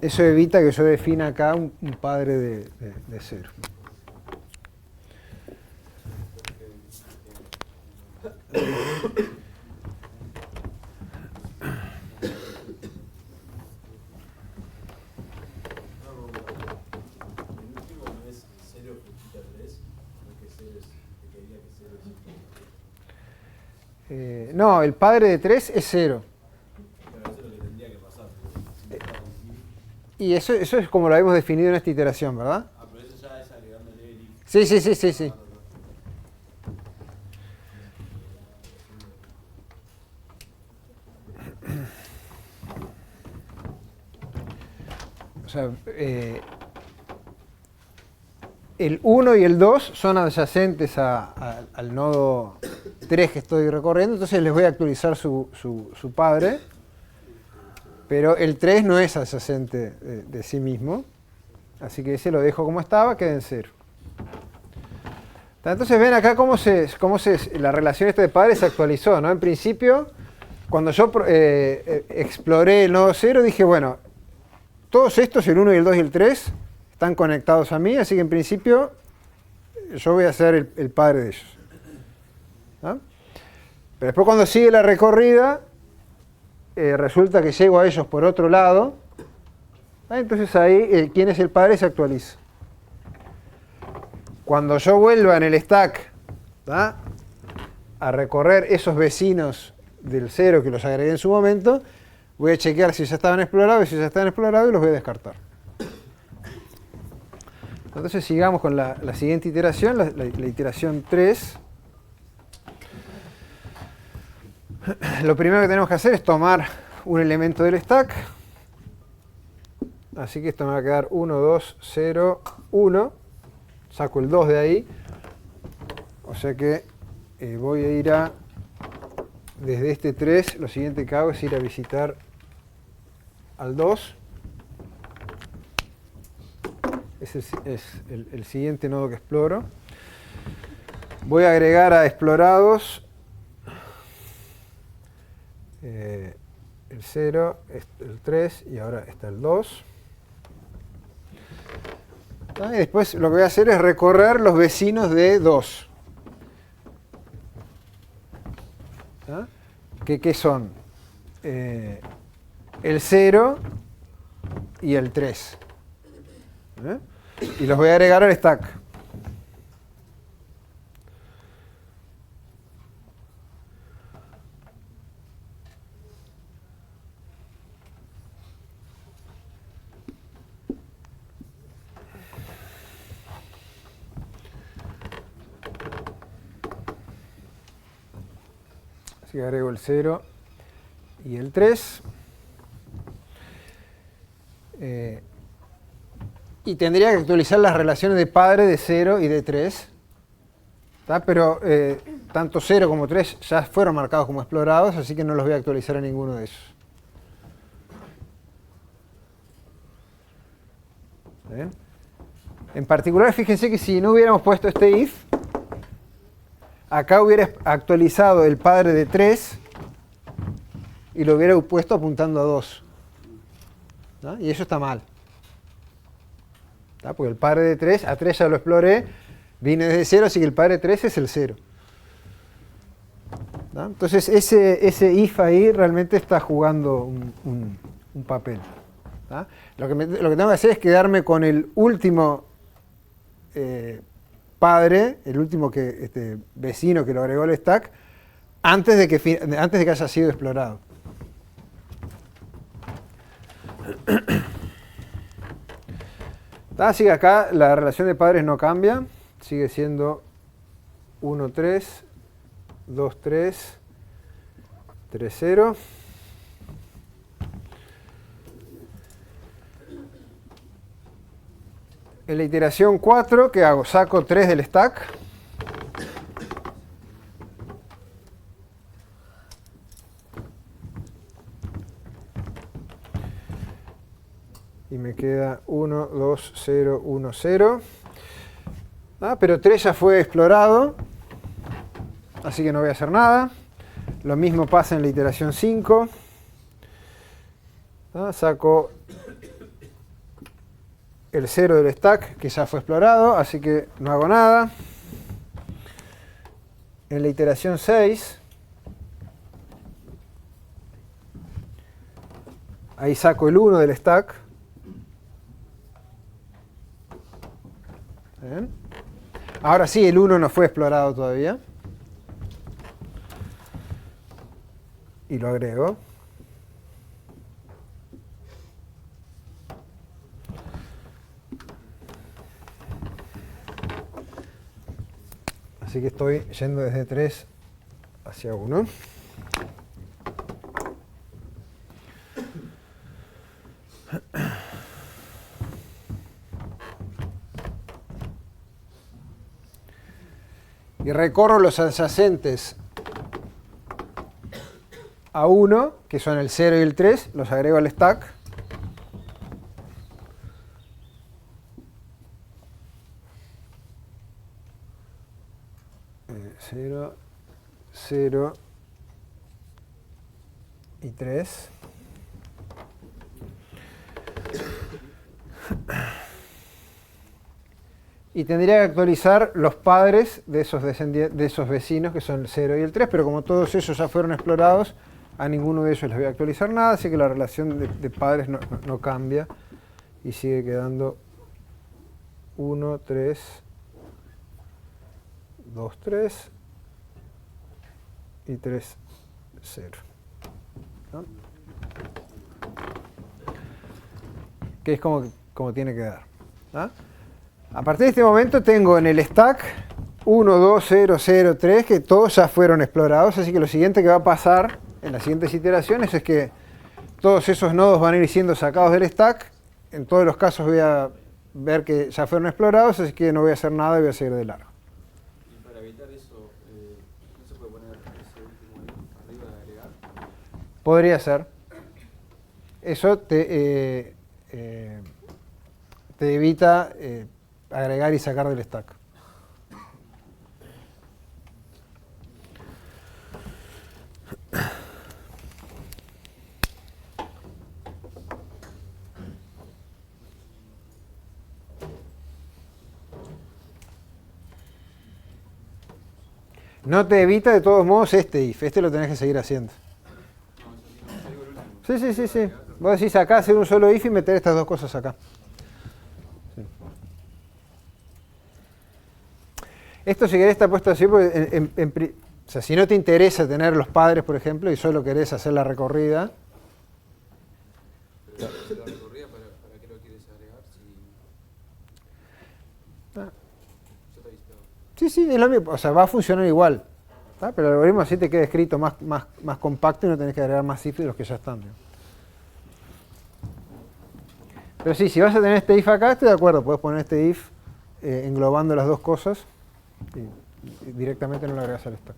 Eso evita que yo defina acá un padre de 0. No, el padre de 3 es 0. Y eso es como lo habíamos definido en esta iteración, ¿verdad? Ah, pero eso ya es agregándole el if. Sí. O sea, el 1 y el 2 son adyacentes al nodo 3 que estoy recorriendo, entonces les voy a actualizar su padre. Pero el 3 no es adyacente de sí mismo, así que ese lo dejo como estaba, queda en 0. Entonces ven acá cómo la relación esta de padres se actualizó, ¿no? En principio, cuando yo exploré el nodo 0, dije, bueno, todos estos, el 1 y el 2 y el 3, están conectados a mí, así que en principio yo voy a ser el padre de ellos. ¿No? Pero después cuando sigue la recorrida, resulta que llego a ellos por otro lado, entonces ahí quién es el padre se actualiza. Cuando yo vuelva en el stack a recorrer esos vecinos del 0 que los agregué en su momento, voy a chequear si ya estaban explorados y si ya están explorados y los voy a descartar. Entonces sigamos con la siguiente iteración, la iteración 3. Lo primero que tenemos que hacer es tomar un elemento del stack. Así que esto me va a quedar 1, 2, 0, 1. Saco el 2 de ahí. O sea que voy a ir desde este 3, lo siguiente que hago es ir a visitar al 2. Ese es el siguiente nodo que exploro. Voy a agregar a explorados el 0, el 3 y ahora está el 2. Y después lo que voy a hacer es recorrer los vecinos de 2. ¿Qué son? El 0 y el 3. Y los voy a agregar al stack. Así que agrego el 0 y el 3. Y tendría que actualizar las relaciones de padre de 0 y de 3. Pero tanto 0 como 3 ya fueron marcados como explorados, así que no los voy a actualizar a ninguno de esos. ¿Bien? En particular, fíjense que si no hubiéramos puesto este if, acá hubiera actualizado el padre de 3 y lo hubiera puesto apuntando a 2. Y eso está mal. Porque el padre de 3, a 3 ya lo exploré, vine desde 0, así que el padre de 3 es el 0. Entonces ese if ahí realmente está jugando un papel. Lo que tengo que hacer es quedarme con el último padre, el último vecino que lo agregó al stack, antes de que haya sido explorado. Así que acá la relación de padres no cambia, sigue siendo 1, 3, 2, 3, 3, 0. En la iteración 4, ¿qué hago? Saco 3 del stack. y me queda 1, 2, 0, 1, 0. Pero 3 ya fue explorado, así que no voy a hacer nada. Lo mismo pasa en la iteración 5. Saco el 0 del stack, que ya fue explorado, así que no hago nada. En la iteración 6, ahí saco el 1 del stack. ¿Bien? Ahora sí, el 1 no fue explorado todavía. Y lo agrego. Así que estoy yendo desde 3 hacia 1. Y recorro los adyacentes a 1, que son el 0 y el 3, los agrego al stack. Cero, 0 y 3. Y tendría que actualizar los padres de esos vecinos, que son el 0 y el 3, pero como todos ellos ya fueron explorados, a ninguno de ellos les voy a actualizar nada, así que la relación de padres no cambia y sigue quedando 1, 3, 2, 3 y 3, 0. ¿No? Que es como tiene que dar. ¿No? A partir de este momento tengo en el stack 1, 2, 0, 0, 3, que todos ya fueron explorados, así que lo siguiente que va a pasar en las siguientes iteraciones es que todos esos nodos van a ir siendo sacados del stack. En todos los casos voy a ver que ya fueron explorados, así que no voy a hacer nada y voy a seguir de largo. Y para evitar eso, ¿no se puede poner ese último arriba de agregar? Podría ser. Eso te evita agregar y sacar del stack. No te evita de todos modos este if. Este lo tenés que seguir haciendo. Sí. Vos decís acá hacer un solo if y meter estas dos cosas acá. Sí. Esto si querés está puesto así porque o sea, si no te interesa tener los padres, por ejemplo, y solo querés hacer la recorrida. Pero la recorrida, ¿para qué lo quieres agregar? Si... Ah. Ya está visitado. Sí, es lo mismo. O sea, va a funcionar igual. ¿Tá? Pero el algoritmo así te queda escrito más compacto y no tenés que agregar más if de los que ya están. ¿No? Pero sí, si vas a tener este if acá, estoy de acuerdo. Puedes poner este if englobando las dos cosas y directamente no lo agregas al stack.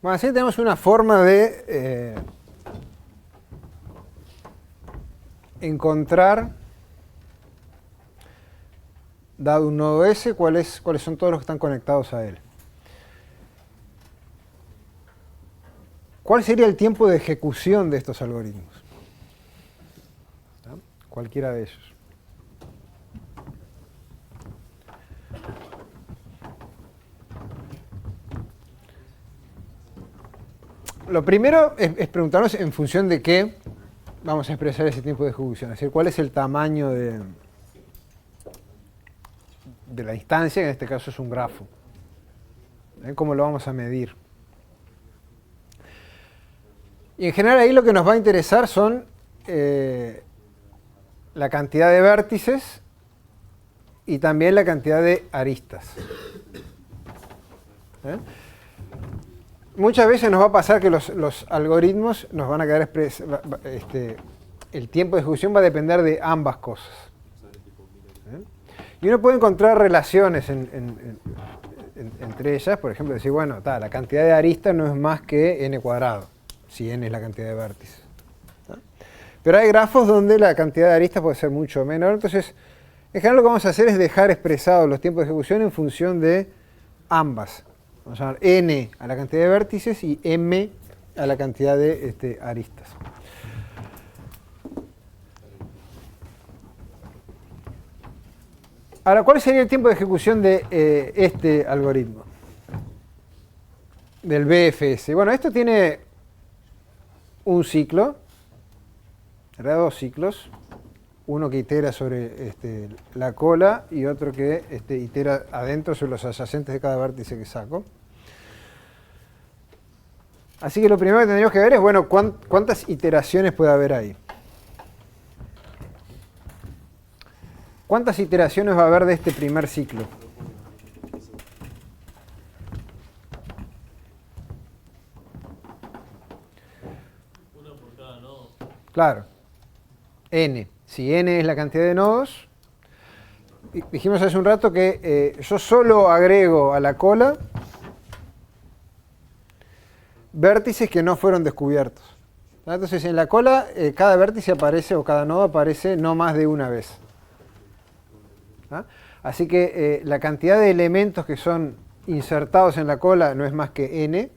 Bueno, así tenemos una forma de encontrar, dado un nodo S, cuáles son todos los que están conectados a él. ¿Cuál sería el tiempo de ejecución de estos algoritmos? ¿Tá? Cualquiera de ellos. Lo primero es preguntarnos en función de qué vamos a expresar ese tiempo de ejecución. Es decir, cuál es el tamaño de la instancia, que en este caso es un grafo. ¿Cómo lo vamos a medir? Y en general ahí lo que nos va a interesar son la cantidad de vértices y también la cantidad de aristas. Muchas veces nos va a pasar que los algoritmos nos van a quedar el tiempo de ejecución va a depender de ambas cosas. Y uno puede encontrar relaciones entre ellas, por ejemplo, decir, bueno, la cantidad de aristas no es más que n cuadrado, si n es la cantidad de vértices. Pero hay grafos donde la cantidad de aristas puede ser mucho menor, entonces, en general lo que vamos a hacer es dejar expresados los tiempos de ejecución en función de ambas. Vamos a llamar n a la cantidad de vértices y m a la cantidad de aristas. Ahora, ¿cuál sería el tiempo de ejecución de este algoritmo? Del BFS. Bueno, esto tiene un ciclo, en realidad 2 ciclos. Uno que itera sobre la cola y otro que itera adentro sobre los adyacentes de cada vértice que saco. Así que lo primero que tendríamos que ver es, bueno, ¿cuántas iteraciones puede haber ahí? ¿Cuántas iteraciones va a haber de este primer ciclo? Una por cada nodo. Claro. N. Si n es la cantidad de nodos, dijimos hace un rato que yo solo agrego a la cola vértices que no fueron descubiertos. Entonces en la cola cada vértice aparece o cada nodo aparece no más de una vez. Así que la cantidad de elementos que son insertados en la cola no es más que n,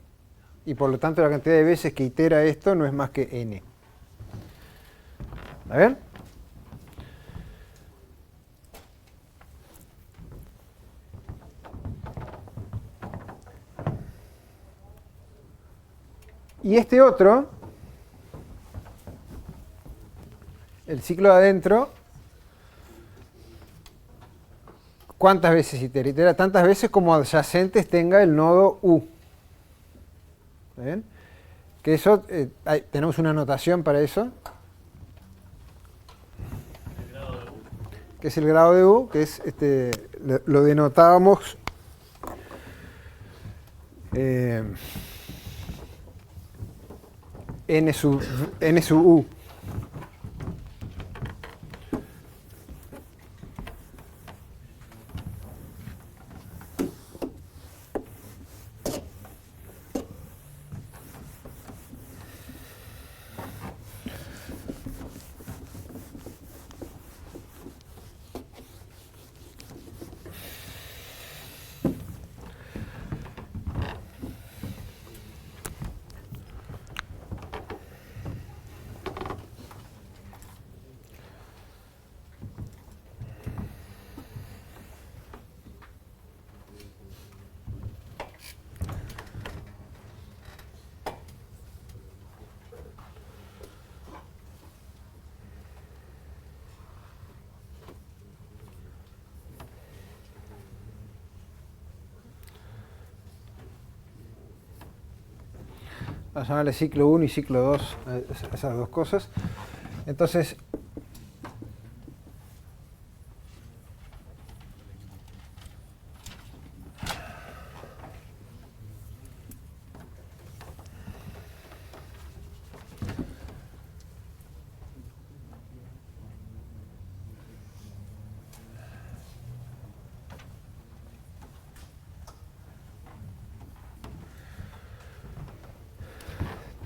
y por lo tanto la cantidad de veces que itera esto no es más que n. ¿Está bien? Y este otro, el ciclo de adentro, ¿cuántas veces itera? Itera tantas veces como adyacentes tenga el nodo U. ¿Está bien? Que eso, tenemos una notación para eso. El grado de U. Que es el grado de U, que es, lo denotábamos n sub U. Vamos a llamarle ciclo 1 y ciclo 2, esas dos cosas. Entonces,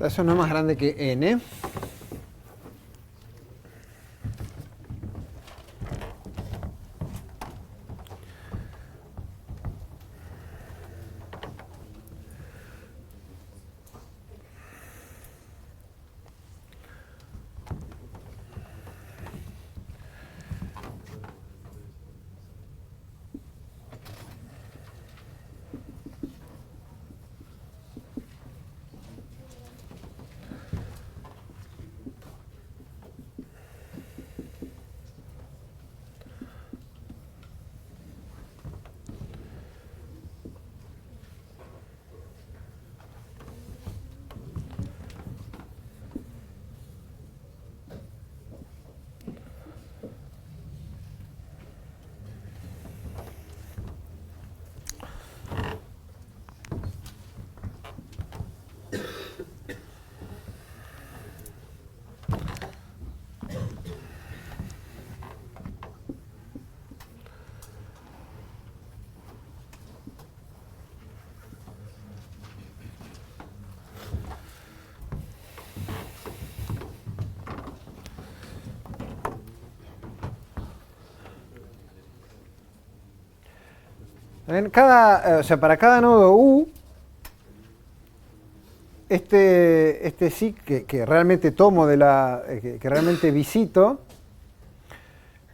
eso no es más grande que n. ¿Ven? O sea, para cada nodo U, este sí que realmente tomo que realmente visito,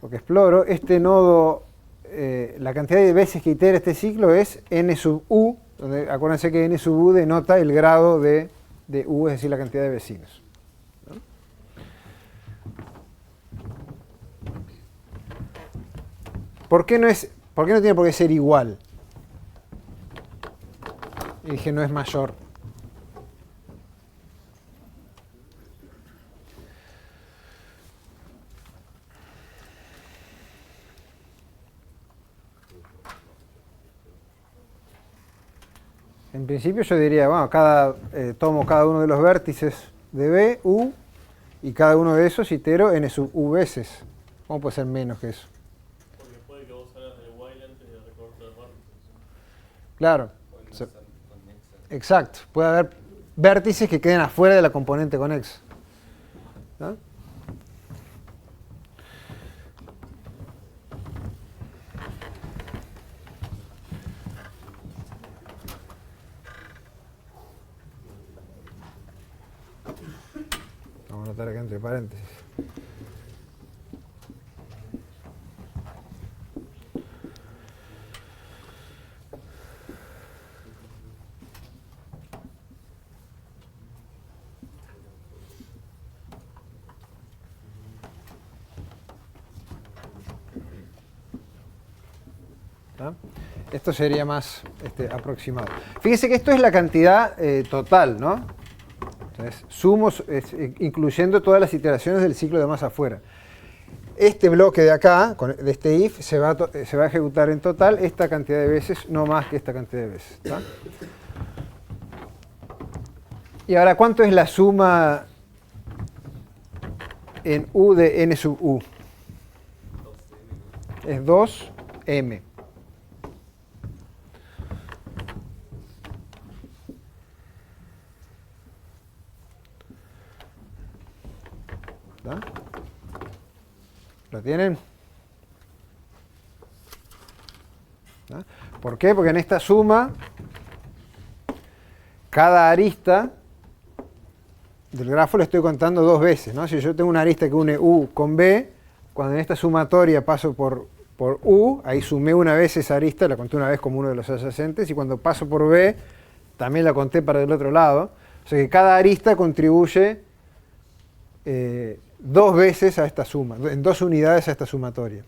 o que exploro, este nodo, la cantidad de veces que itera este ciclo es n sub u, donde acuérdense que n sub u denota el grado de u, es decir, la cantidad de vecinos. ¿No? ¿Por qué no tiene por qué ser igual? Y dije, no es mayor. En principio yo diría, bueno, tomo cada uno de los vértices de B, U, y cada uno de esos itero n sub u veces. ¿Cómo puede ser menos que eso? Porque puede que vos hagas el while antes de recortar los vértices. Claro. Exacto. Puede haber vértices que queden afuera de la componente conexa. ¿No? Vamos a anotar acá entre paréntesis. ¿Ah? Esto sería más aproximado. Fíjese que esto es la cantidad total, ¿no? Entonces, sumo, incluyendo todas las iteraciones del ciclo de más afuera. Este bloque de acá, de este if, se va a ejecutar en total esta cantidad de veces, no más que esta cantidad de veces. ¿Tá? Y ahora, ¿cuánto es la suma en u de n sub u? Es 2m. ¿Tá? ¿Lo tienen? ¿Tá? ¿Por qué? Porque en esta suma, cada arista del grafo le estoy contando dos veces, ¿no? Si yo tengo una arista que une U con B, cuando en esta sumatoria paso por U, ahí sumé una vez esa arista, la conté una vez como uno de los adyacentes, y cuando paso por B, también la conté para el otro lado. O sea que cada arista contribuye dos veces a esta suma, en dos unidades a esta sumatoria.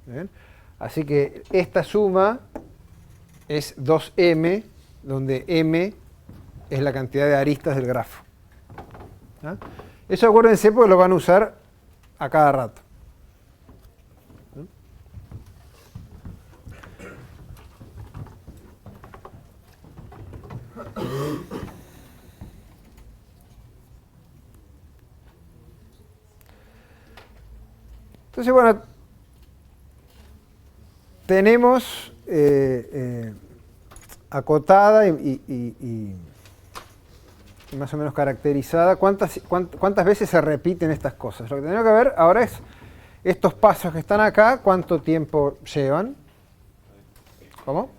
¿Bien? Así que esta suma es 2m, donde m es la cantidad de aristas del grafo. ¿Ah? Eso acuérdense porque lo van a usar a cada rato. Entonces, bueno, tenemos acotada y más o menos caracterizada cuántas veces se repiten estas cosas. Lo que tenemos que ver ahora es estos pasos que están acá, cuánto tiempo llevan. ¿Cómo?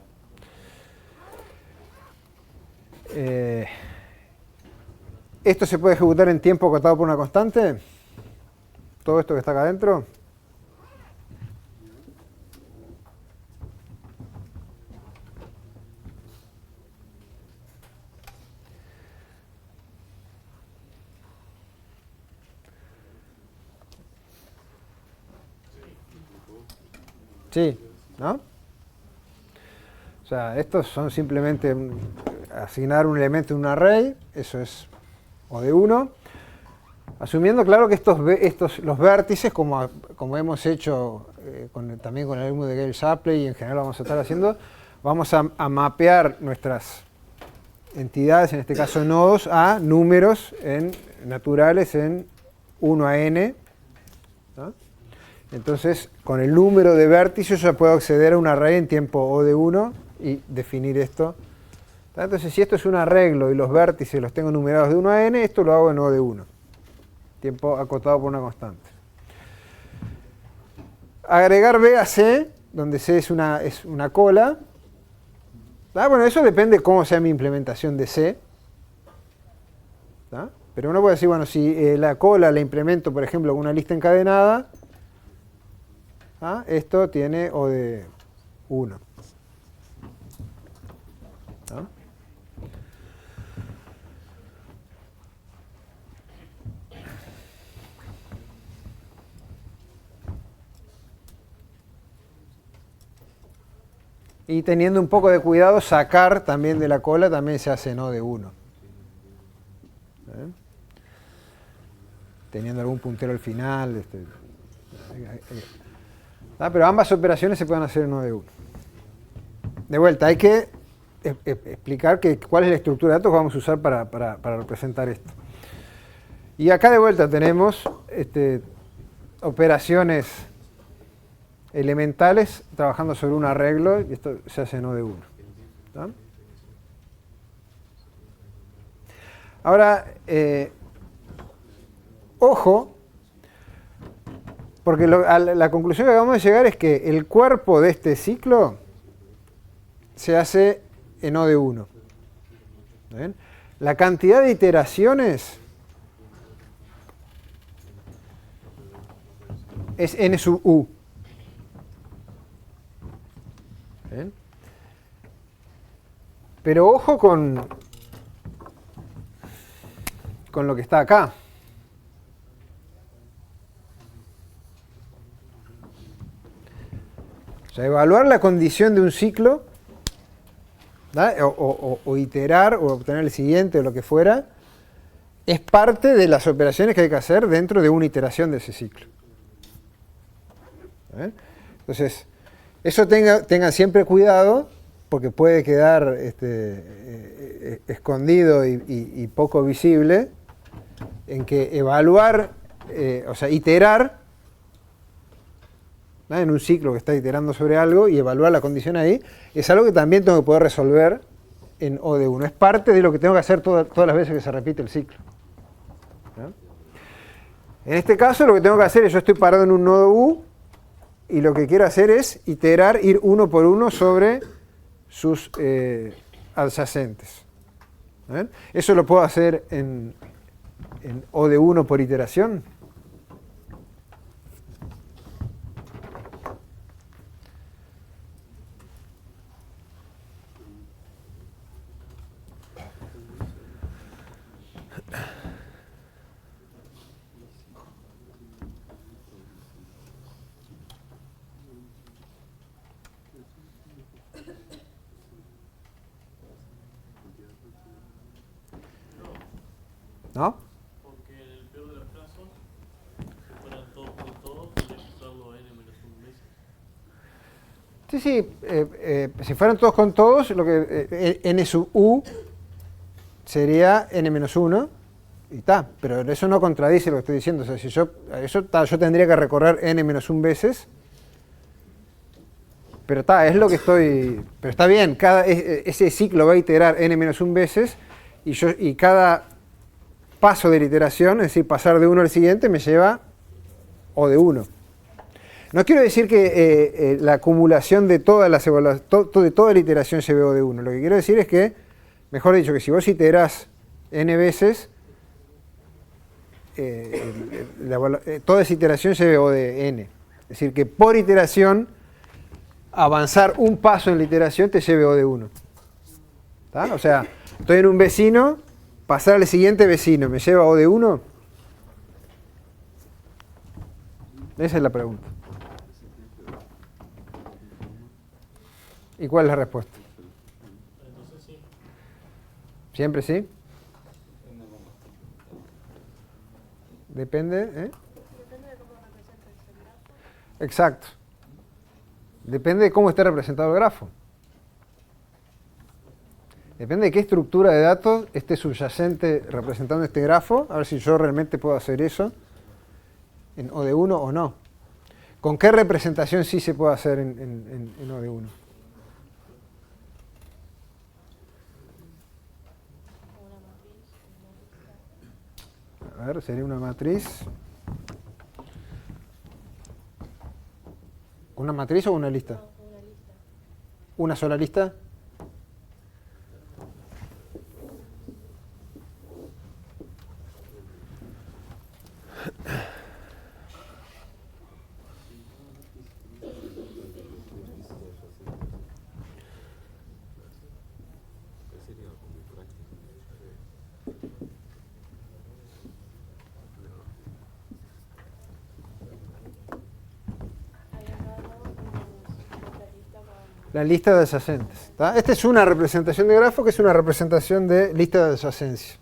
¿Esto se puede ejecutar en tiempo acotado por una constante? ¿Todo esto que está acá adentro? Sí, ¿no? O sea, estos son simplemente asignar un elemento en un array, eso es O de 1, asumiendo, claro, que los vértices, como hemos hecho también con el algoritmo de Gale-Shapley y en general lo vamos a estar haciendo, vamos a mapear nuestras entidades, en este caso nodos, a números naturales en 1 a n, ¿no? Entonces, con el número de vértices ya puedo acceder a un array en tiempo O de 1 y definir esto. Entonces, si esto es un arreglo y los vértices los tengo numerados de 1 a n, esto lo hago en O de 1. Tiempo acotado por una constante. Agregar B a C donde C es una cola. Bueno, eso depende de cómo sea mi implementación de C. Pero uno puede decir, bueno, si la cola la implemento, por ejemplo, con una lista encadenada, esto tiene O de 1. Y teniendo un poco de cuidado, sacar también de la cola también se hace no de 1. Teniendo algún puntero al final. Pero ambas operaciones se pueden hacer en no de 1. De vuelta, hay que explicar cuál es la estructura de datos que vamos a usar para representar esto. Y acá de vuelta tenemos operaciones elementales trabajando sobre un arreglo, y esto se hace no de 1. Ahora, ojo, porque la conclusión que vamos a llegar es que el cuerpo de este ciclo se hace en O de 1. ¿Ven? La cantidad de iteraciones es n sub u. ¿Ven? Pero ojo con lo que está acá. O sea, evaluar la condición de un ciclo, o iterar, o obtener el siguiente, o lo que fuera, es parte de las operaciones que hay que hacer dentro de una iteración de ese ciclo. Entonces, eso tengan siempre cuidado, porque puede quedar escondido y poco visible, en que evaluar, o sea, iterar, en un ciclo que está iterando sobre algo y evaluar la condición ahí, es algo que también tengo que poder resolver en O de 1. Es parte de lo que tengo que hacer todas las veces que se repite el ciclo. En este caso lo que tengo que hacer es, yo estoy parado en un nodo U, y lo que quiero hacer es iterar, ir uno por uno sobre sus adyacentes. ¿Ven? Eso lo puedo hacer en O de 1 por iteración. ¿No? Porque en el peor de los casos, si fueran todos con todos, podría usarlo n-1 veces. Sí. Si fueran todos con todos, lo que n sub u sería n-1 y está. Pero eso no contradice lo que estoy diciendo. O sea, si yo tendría que recorrer n-1 veces. Pero es lo que estoy. Pero está bien, ese ciclo va a iterar n-1 veces y cada paso de la iteración, es decir, pasar de uno al siguiente, me lleva O de 1. No quiero decir que la acumulación de toda la iteración lleve O de 1. Lo que quiero decir es que, mejor dicho, que si vos iterás n veces, toda esa iteración lleve O de n. Es decir, que por iteración, avanzar un paso en la iteración te lleve O de 1. O sea, estoy en un vecino, pasar al siguiente vecino, ¿me lleva O de 1? Esa es la pregunta. ¿Y cuál es la respuesta? Entonces sí. ¿Siempre sí? Depende, Depende de cómo representes el grafo. Exacto. Depende de cómo esté representado el grafo. Depende de qué estructura de datos esté subyacente representando este grafo, a ver si yo realmente puedo hacer eso en O de 1 o no. ¿Con qué representación sí se puede hacer en O de 1? A ver, sería una matriz ¿Una matriz o una lista? No, una lista. ¿Una sola lista? Había dado una lista con... La lista de adyacentes. ¿Tá? Esta es una representación de grafo que es una representación de lista de adyacencia.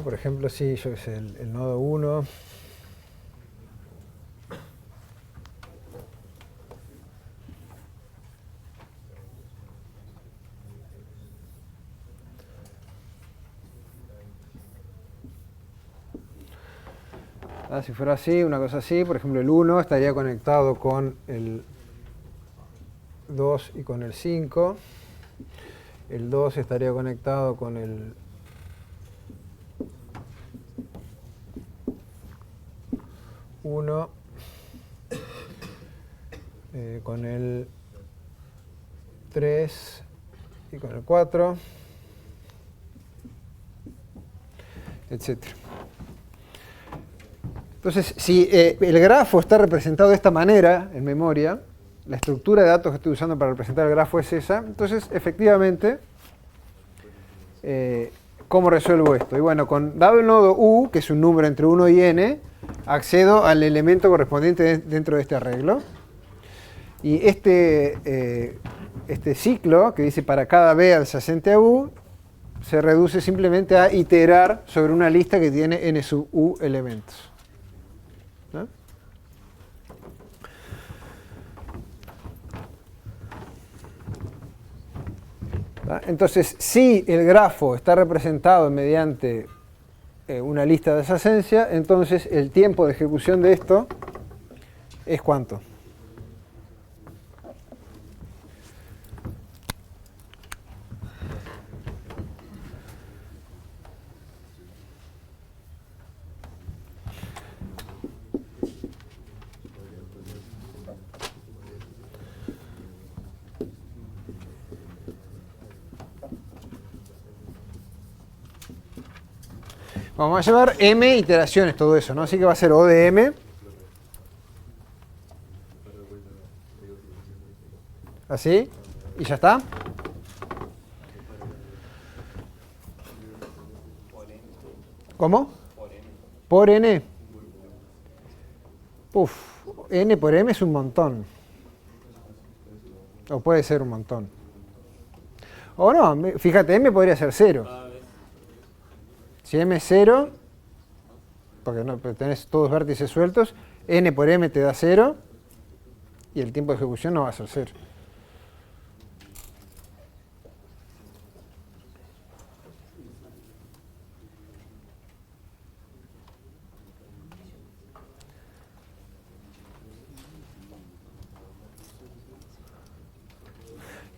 Por ejemplo, sí, yo qué sé, el nodo 1. Si fuera así, una cosa así, por ejemplo, el 1 estaría conectado con el 2 y con el 5. El 2 estaría conectado con el 1, con el 3 y con el 4, etc. Entonces, si el grafo está representado de esta manera en memoria, la estructura de datos que estoy usando para representar el grafo es esa, entonces, efectivamente, ¿cómo resuelvo esto? Y bueno, dado el nodo U, que es un número entre 1 y n, accedo al elemento correspondiente dentro de este arreglo. Y este ciclo, que dice para cada b adyacente a u, se reduce simplemente a iterar sobre una lista que tiene n sub u elementos. ¿No? Entonces, si el grafo está representado mediante una lista de adyacencia, entonces el tiempo de ejecución de esto es ¿cuánto? Vamos a llevar m iteraciones todo eso, ¿no? Así que va a ser O de m. Así. Y ya está. ¿Cómo? Por n. Uf, n por m es un montón. O puede ser un montón. O no, fíjate, m podría ser 0. Si m es 0, porque no, tenés todos vértices sueltos, n por m te da 0 y el tiempo de ejecución no va a ser 0.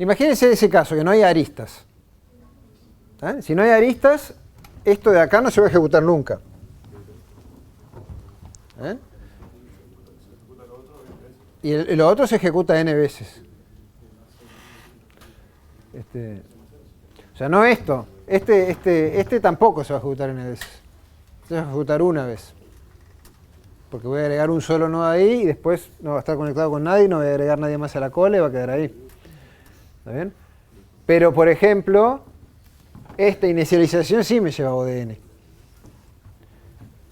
Imagínense ese caso, que no hay aristas. Si no hay aristas, esto de acá no se va a ejecutar nunca. Y lo otro se ejecuta n veces. O sea, no esto. Este tampoco se va a ejecutar n veces. Se va a ejecutar una vez. Porque voy a agregar un solo nodo ahí y después no va a estar conectado con nadie, no voy a agregar nadie más a la cola y va a quedar ahí. ¿Está bien? Pero, por ejemplo, esta inicialización sí me lleva a O de n.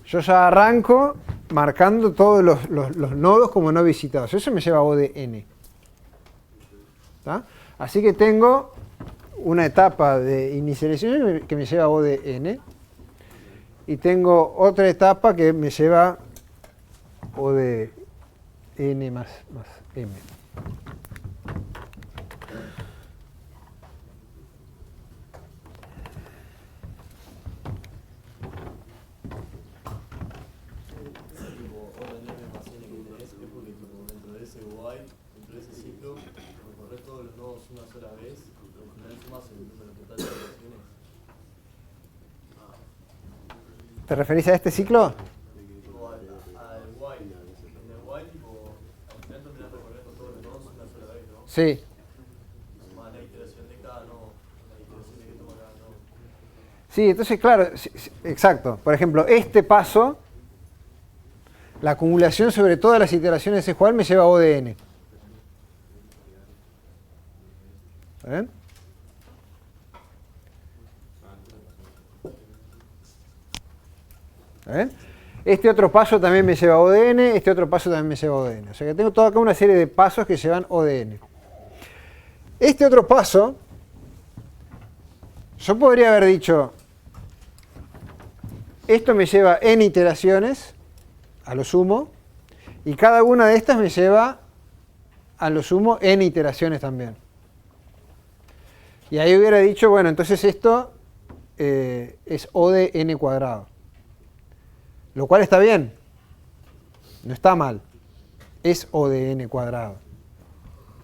Yo ya arranco marcando todos los nodos como no visitados. Eso me lleva a O de n. ¿Está? Así que tengo una etapa de inicialización que me lleva a O de n. Y tengo otra etapa que me lleva O de n más m. ¿Te referís a este ciclo? O al while. En el while, tipo, al final terminas recorriendo todos los nodos una sola vez, ¿no? Sí. Más la iteración de cada nodo, la iteración de que toma cada nodo. Sí, entonces, claro, exacto. Por ejemplo, este paso, la acumulación sobre todas las iteraciones de ese while me lleva a O de n. ¿Está bien? ¿Está bien? Este otro paso también me lleva a O de n, este otro paso también me lleva a O de n. O sea que tengo toda acá una serie de pasos que llevan O de n. Este otro paso, yo podría haber dicho, esto me lleva n iteraciones, a lo sumo, y cada una de estas me lleva, a lo sumo, n iteraciones también. Y ahí hubiera dicho, bueno, entonces esto es O de n cuadrado. Lo cual está bien, no está mal, es O de n cuadrado.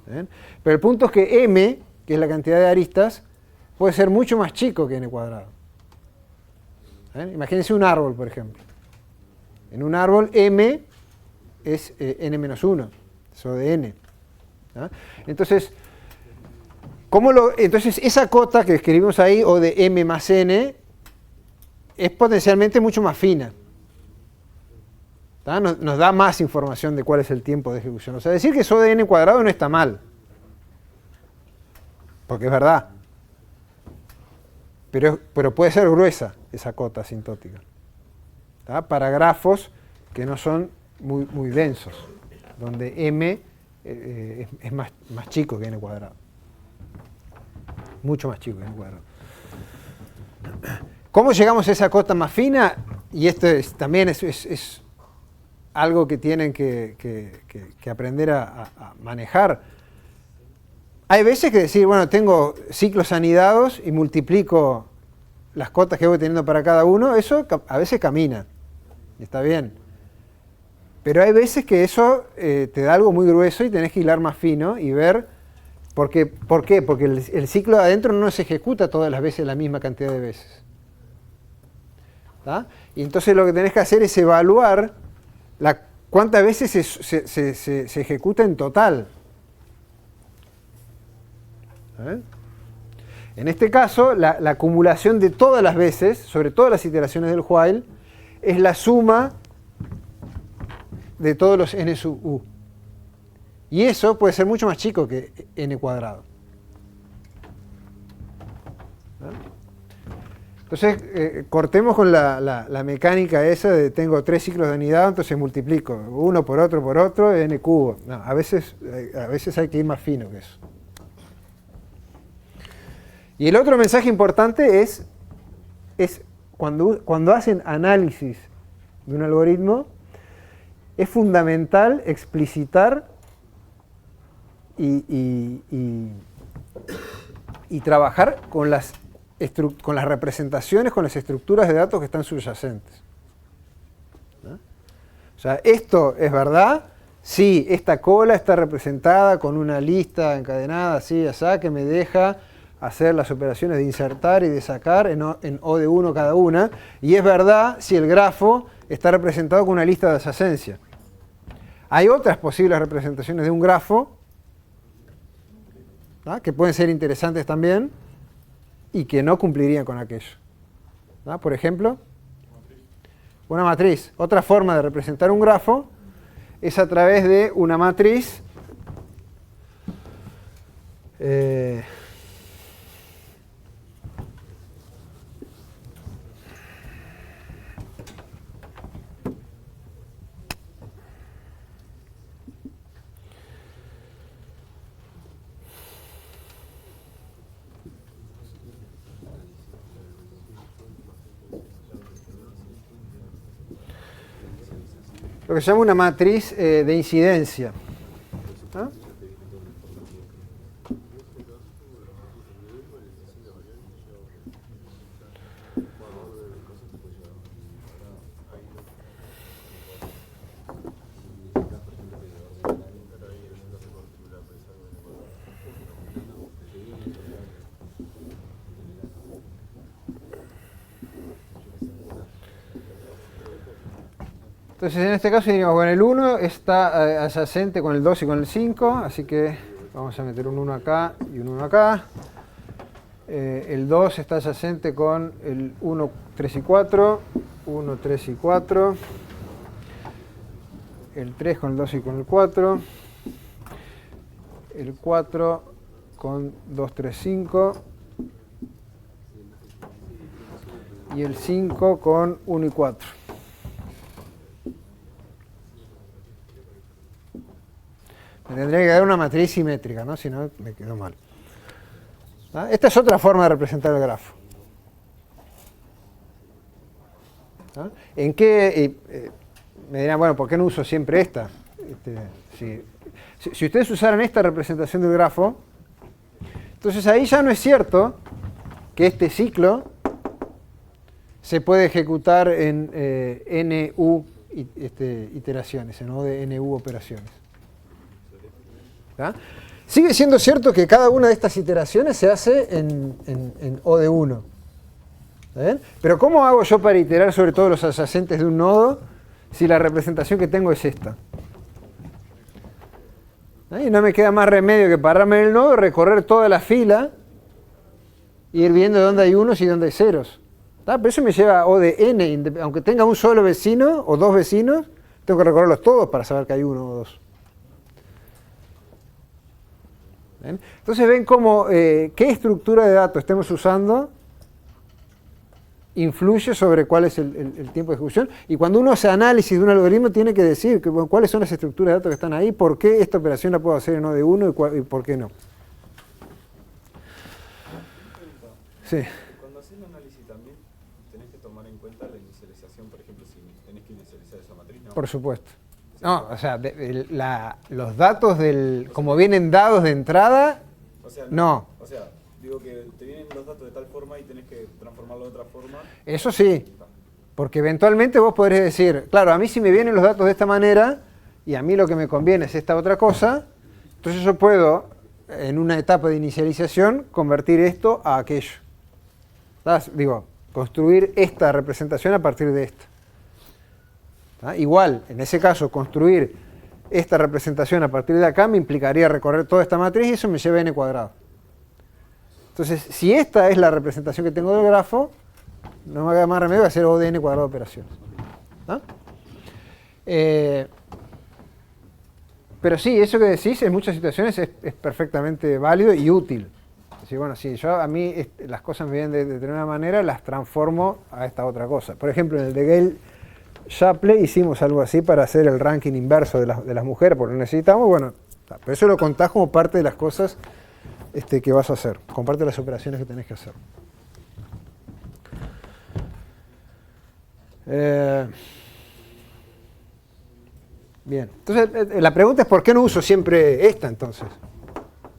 ¿Bien? Pero el punto es que m, que es la cantidad de aristas, puede ser mucho más chico que n cuadrado. ¿Bien? Imagínense un árbol, por ejemplo. En un árbol m es n menos 1, es O de n. ¿Ah? Entonces, entonces, esa cota que escribimos ahí, O de m más n, es potencialmente mucho más fina. Nos da más información de cuál es el tiempo de ejecución. O sea, decir que es O de n cuadrado no está mal. Porque es verdad. Pero puede ser gruesa esa cota asintótica. Para grafos que no son muy densos. Donde m es más chico que n cuadrado. Mucho más chico que n cuadrado. ¿Cómo llegamos a esa cota más fina? Y esto también es algo que tienen que aprender a manejar. Hay veces que decir, bueno, tengo ciclos anidados y multiplico las cotas que voy teniendo para cada uno, eso a veces camina, está bien. Pero hay veces que eso te da algo muy grueso y tenés que hilar más fino y ver ¿por qué? Porque el ciclo de adentro no se ejecuta todas las veces la misma cantidad de veces. ¿Tá? Y entonces lo que tenés que hacer es evaluar cuántas veces se ejecuta en total. En este caso, la acumulación de todas las veces, sobre todas las iteraciones del while, es la suma de todos los n sub u. Y eso puede ser mucho más chico que n cuadrado. Entonces, cortemos con la mecánica esa de tengo 3 ciclos de anidado, entonces multiplico uno por otro, n cubo. No, a veces hay que ir más fino que eso. Y el otro mensaje importante es cuando hacen análisis de un algoritmo, es fundamental explicitar y trabajar con las representaciones, con las estructuras de datos que están subyacentes. ¿No? O sea, esto es verdad, sí, esta cola está representada con una lista encadenada así, así, que me deja hacer las operaciones de insertar y de sacar en O de 1 cada una, y es verdad si el grafo está representado con una lista de adyacencia. Hay otras posibles representaciones de un grafo, ¿no? Que pueden ser interesantes también y que no cumplirían con aquello. ¿No? Por ejemplo, una matriz. Otra forma de representar un grafo es a través de una matriz lo que se llama una matriz de incidencia. ¿Ah? Entonces en este caso diríamos, bueno, el 1 está adyacente con el 2 y con el 5, así que vamos a meter un 1 acá y un 1 acá. El 2 está adyacente con el 1, 3 y 4, 1, 3 y 4. El 3 con el 2 y con el 4. El 4 con 2, 3, 5. Y el 5 con 1 y 4. Me tendría que dar una matriz simétrica, ¿no? Si no, me quedó mal. ¿Ah? Esta es otra forma de representar el grafo. ¿Ah? ¿En qué? Me dirán, bueno, ¿por qué no uso siempre esta? Si ustedes usaran esta representación del grafo, entonces ahí ya no es cierto que este ciclo se puede ejecutar en NU iteraciones, en O de NU operaciones. ¿Ah? Sigue siendo cierto que cada una de estas iteraciones se hace en O de 1. Pero ¿cómo hago yo para iterar sobre todos los adyacentes de un nodo si la representación que tengo es esta? Y no me queda más remedio que pararme en el nodo, recorrer toda la fila e ir viendo dónde hay unos y dónde hay ceros. Pero eso me lleva a O de n, aunque tenga un solo vecino o dos vecinos, tengo que recorrerlos todos para saber que hay uno o dos. ¿Ven? Entonces ven cómo qué estructura de datos estemos usando influye sobre cuál es el tiempo de ejecución. Y cuando uno hace análisis de un algoritmo tiene que decir que, bueno, cuáles son las estructuras de datos que están ahí, por qué esta operación la puedo hacer en O de 1 y por qué no. Sí. Cuando haces el análisis también tenés que tomar en cuenta la inicialización, por ejemplo, si tenés que inicializar esa matriz, ¿no? Por supuesto. No, o sea, los datos como vienen dados de entrada, O sea, no. O sea, digo que te vienen los datos de tal forma y tenés que transformarlo de otra forma. Eso sí, porque eventualmente vos podrés decir, claro, a mí si me vienen los datos de esta manera y a mí lo que me conviene es esta otra cosa, entonces yo puedo, en una etapa de inicialización, convertir esto a aquello. Digo, construir esta representación a partir de esta. Igual, en ese caso, construir esta representación a partir de acá me implicaría recorrer toda esta matriz y eso me lleva a n cuadrado. Entonces, si esta es la representación que tengo del grafo, no me queda más remedio que hacer O de n cuadrado de operaciones. ¿No? Pero sí, eso que decís en muchas situaciones es perfectamente válido y útil. Así, bueno, si a mí las cosas me vienen de determinada manera, las transformo a esta otra cosa. Por ejemplo, en el de Gale-Shapley hicimos algo así para hacer el ranking inverso de las mujeres, porque lo necesitamos, bueno, pero eso lo contás como parte de las cosas que vas a hacer, como parte de las operaciones que tenés que hacer. Bien, entonces la pregunta es ¿por qué no uso siempre esta entonces?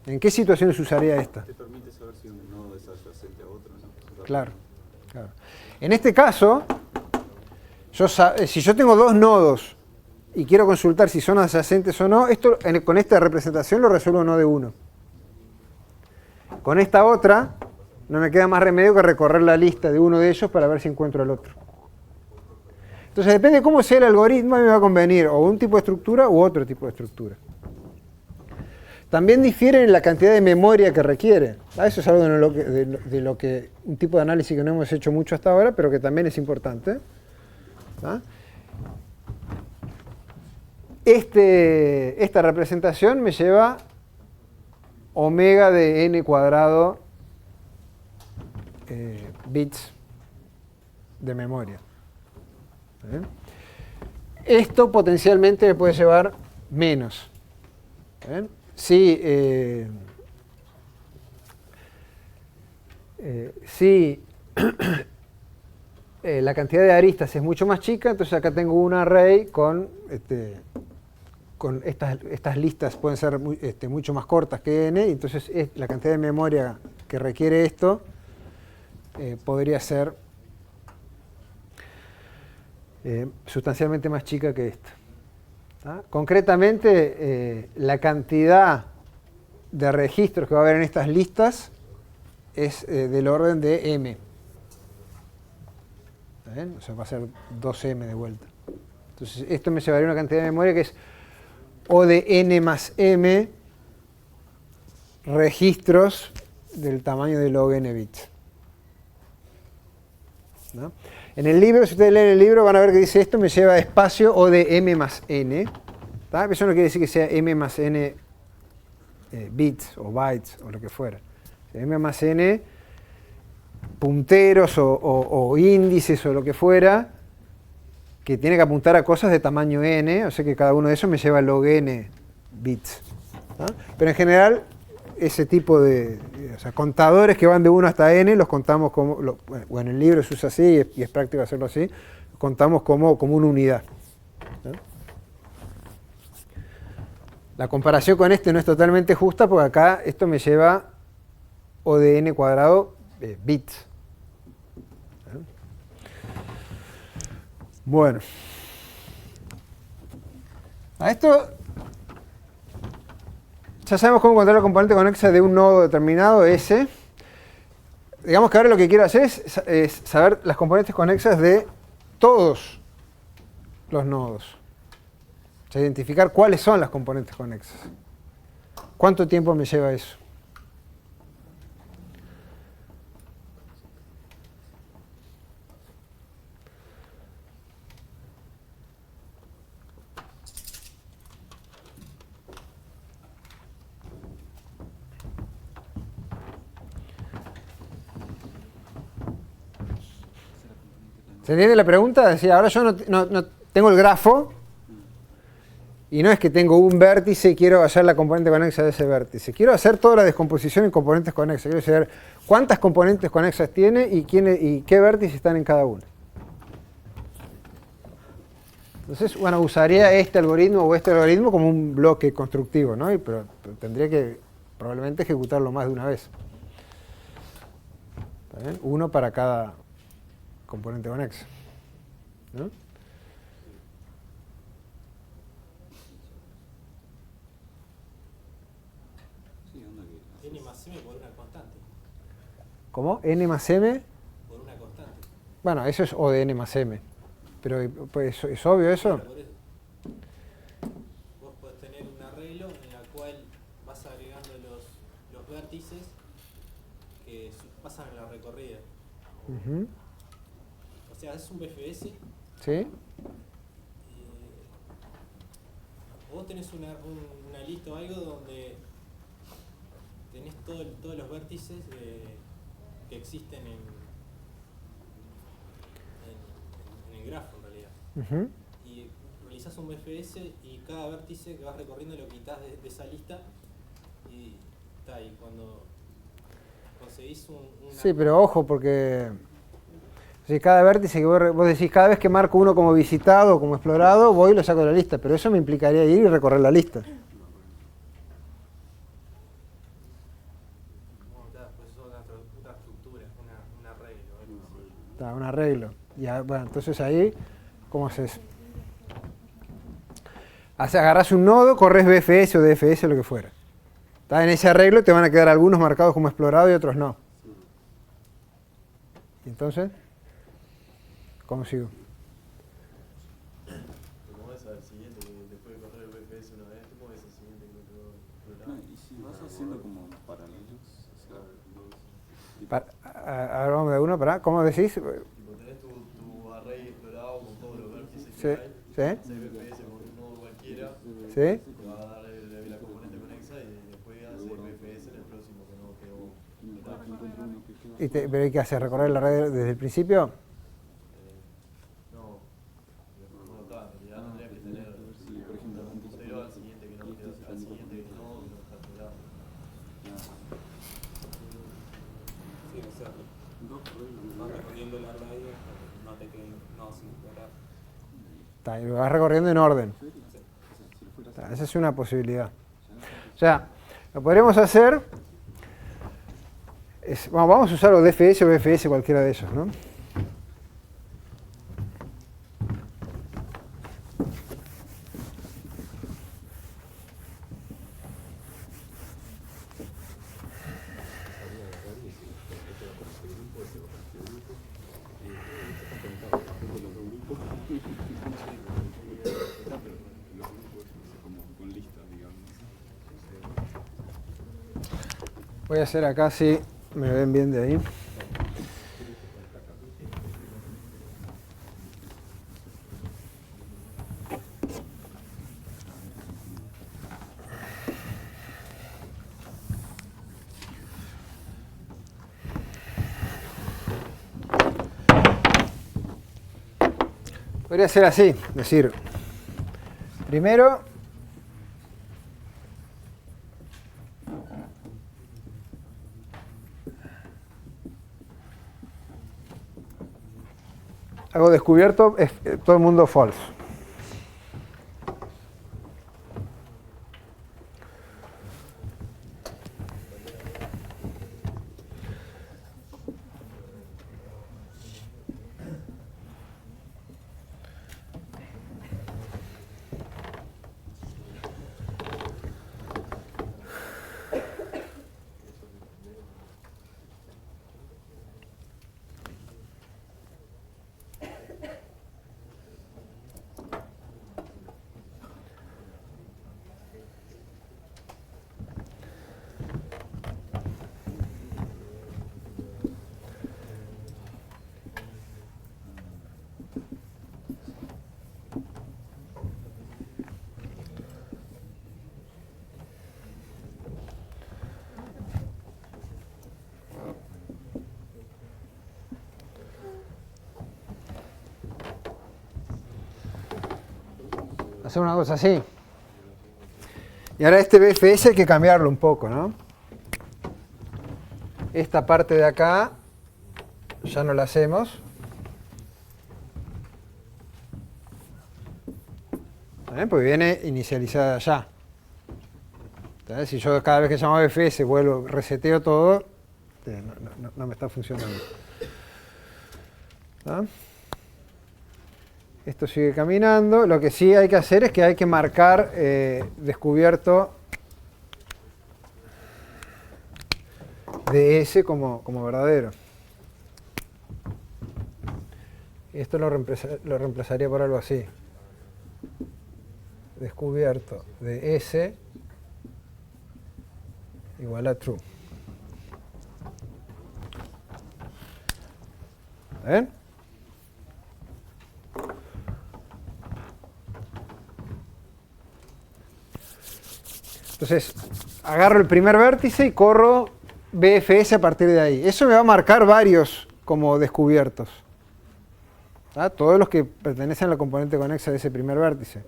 ¿En qué situaciones usaría esta? Te permite saber si un nodo es adyacente a otro, ¿no? Claro, claro. En este caso, si yo tengo dos nodos y quiero consultar si son adyacentes o no, esto con esta representación lo resuelvo en O de 1. Con esta otra, no me queda más remedio que recorrer la lista de uno de ellos para ver si encuentro el otro. Entonces, depende de cómo sea el algoritmo, a mí me va a convenir o un tipo de estructura u otro tipo de estructura. También difiere en la cantidad de memoria que requiere. Eso es algo de lo que un tipo de análisis que no hemos hecho mucho hasta ahora, pero que también es importante. Esta representación me lleva omega de n cuadrado bits de memoria. Esto potencialmente me puede llevar menos. Si la cantidad de aristas es mucho más chica, entonces acá tengo un array con estas listas pueden ser mucho más cortas que n, y entonces la cantidad de memoria que requiere esto podría ser sustancialmente más chica que esta. Concretamente, la cantidad de registros que va a haber en estas listas es del orden de m. O sea, va a ser 2m de vuelta. Entonces esto me llevaría una cantidad de memoria que es O de n más m registros del tamaño de log n bits. ¿No? En el libro, si ustedes leen el libro, van a ver que dice esto me lleva espacio O de m más n. ¿Tá? Eso no quiere decir que sea m más n bits o bytes o lo que fuera. M más n punteros o índices o lo que fuera que tiene que apuntar a cosas de tamaño n, o sea que cada uno de esos me lleva log n bits. ¿No? Pero en general ese tipo de o sea, contadores que van de 1 hasta n los contamos como, bueno, en el libro se usa así y es práctico hacerlo así, los contamos como una unidad. ¿No? La comparación con este no es totalmente justa porque acá esto me lleva O de n cuadrado bits. ¿No? Bueno. A esto ya sabemos cómo encontrar la componente conexa de un nodo determinado, S. Digamos que ahora lo que quiero hacer es saber las componentes conexas de todos los nodos. O sea, identificar cuáles son las componentes conexas. ¿Cuánto tiempo me lleva eso? ¿Se entiende la pregunta? Es decir, ahora yo no tengo el grafo y no es que tengo un vértice y quiero hallar la componente conexa de ese vértice. Quiero hacer toda la descomposición en componentes conexas. Quiero saber cuántas componentes conexas tiene y qué vértices están en cada una. Entonces, bueno, usaría este algoritmo o este algoritmo como un bloque constructivo, ¿no? Pero tendría que probablemente ejecutarlo más de una vez. ¿Está bien? Uno para cada componente conexa. ¿No? N más m por una constante. ¿Cómo? ¿N más m? Por una constante. Bueno, eso es O de n más m. Pero pues, ¿es obvio eso? Por eso. Vos podés tener un arreglo en el cual vas agregando los vértices que pasan en la recorrida. Uh-huh. O sea, es un BFS. ¿Sí? Vos tenés una lista o algo donde tenés todos los vértices que existen en el grafo en realidad. Uh-huh. Y realizás un BFS y cada vértice que vas recorriendo lo quitas de esa lista y está ahí. Cuando conseguís una... Sí, pero ojo porque si cada vértice que vos decís, cada vez que marco uno como visitado o como explorado, voy y lo saco de la lista, pero eso me implicaría ir y recorrer la lista. Pues es otra estructura, un arreglo. Está, un arreglo. Ya, bueno, entonces ahí, ¿cómo haces? Agarrás un nodo, corres BFS o DFS, lo que fuera. Está, en ese arreglo te van a quedar algunos marcados como explorado y otros no. ¿Y entonces? ¿Cómo sigo? ¿Cómo ves al siguiente que después de correr el BFS una vez? ¿Cómo ves al siguiente que quedó explorado? Y si vas haciendo como paralelos, o sea, Ahora vamos de uno, ¿para? ¿Cómo decís? Tipo, tenés tu array explorado con todos los vértices Sí, que hay. sí, Haces BFS por un nodo cualquiera. sí. Te va a dar la componente conexa y después haces BFS en el próximo que no quedó explorado. ¿Pero hay que hacer? ¿Recorrer la red desde el principio? No está, en realidad tendrías que tener un puntero al siguiente que no quedó, al siguiente que no está explorado. Sí, o sea, vas recorriendo la radio, no te quedes sin explorar. Está, y lo vas recorriendo en orden. Está, esa es una posibilidad. O sea, lo podremos hacer. Bueno, vamos a usar o DFS o BFS, cualquiera de esos, ¿no? Voy a hacer acá si me ven bien de ahí. Podría ser así, es decir, primero hago descubierto, es todo el mundo false. Hacer una cosa así. Y ahora este BFS hay que cambiarlo un poco, ¿no? Esta parte de acá ya no la hacemos. Porque viene inicializada ya. ¿Entendés? Si yo cada vez que llamo BFS vuelvo, reseteo todo, no me está funcionando. ¿No? Esto sigue caminando. Lo que sí hay que hacer es que hay que marcar descubierto DS como verdadero. Esto lo reemplazaría por algo así. Descubierto de S igual a true. ¿Ven? Entonces, agarro el primer vértice y corro BFS a partir de ahí. Eso me va a marcar varios como descubiertos. ¿Tá? Todos los que pertenecen a la componente conexa de ese primer vértice.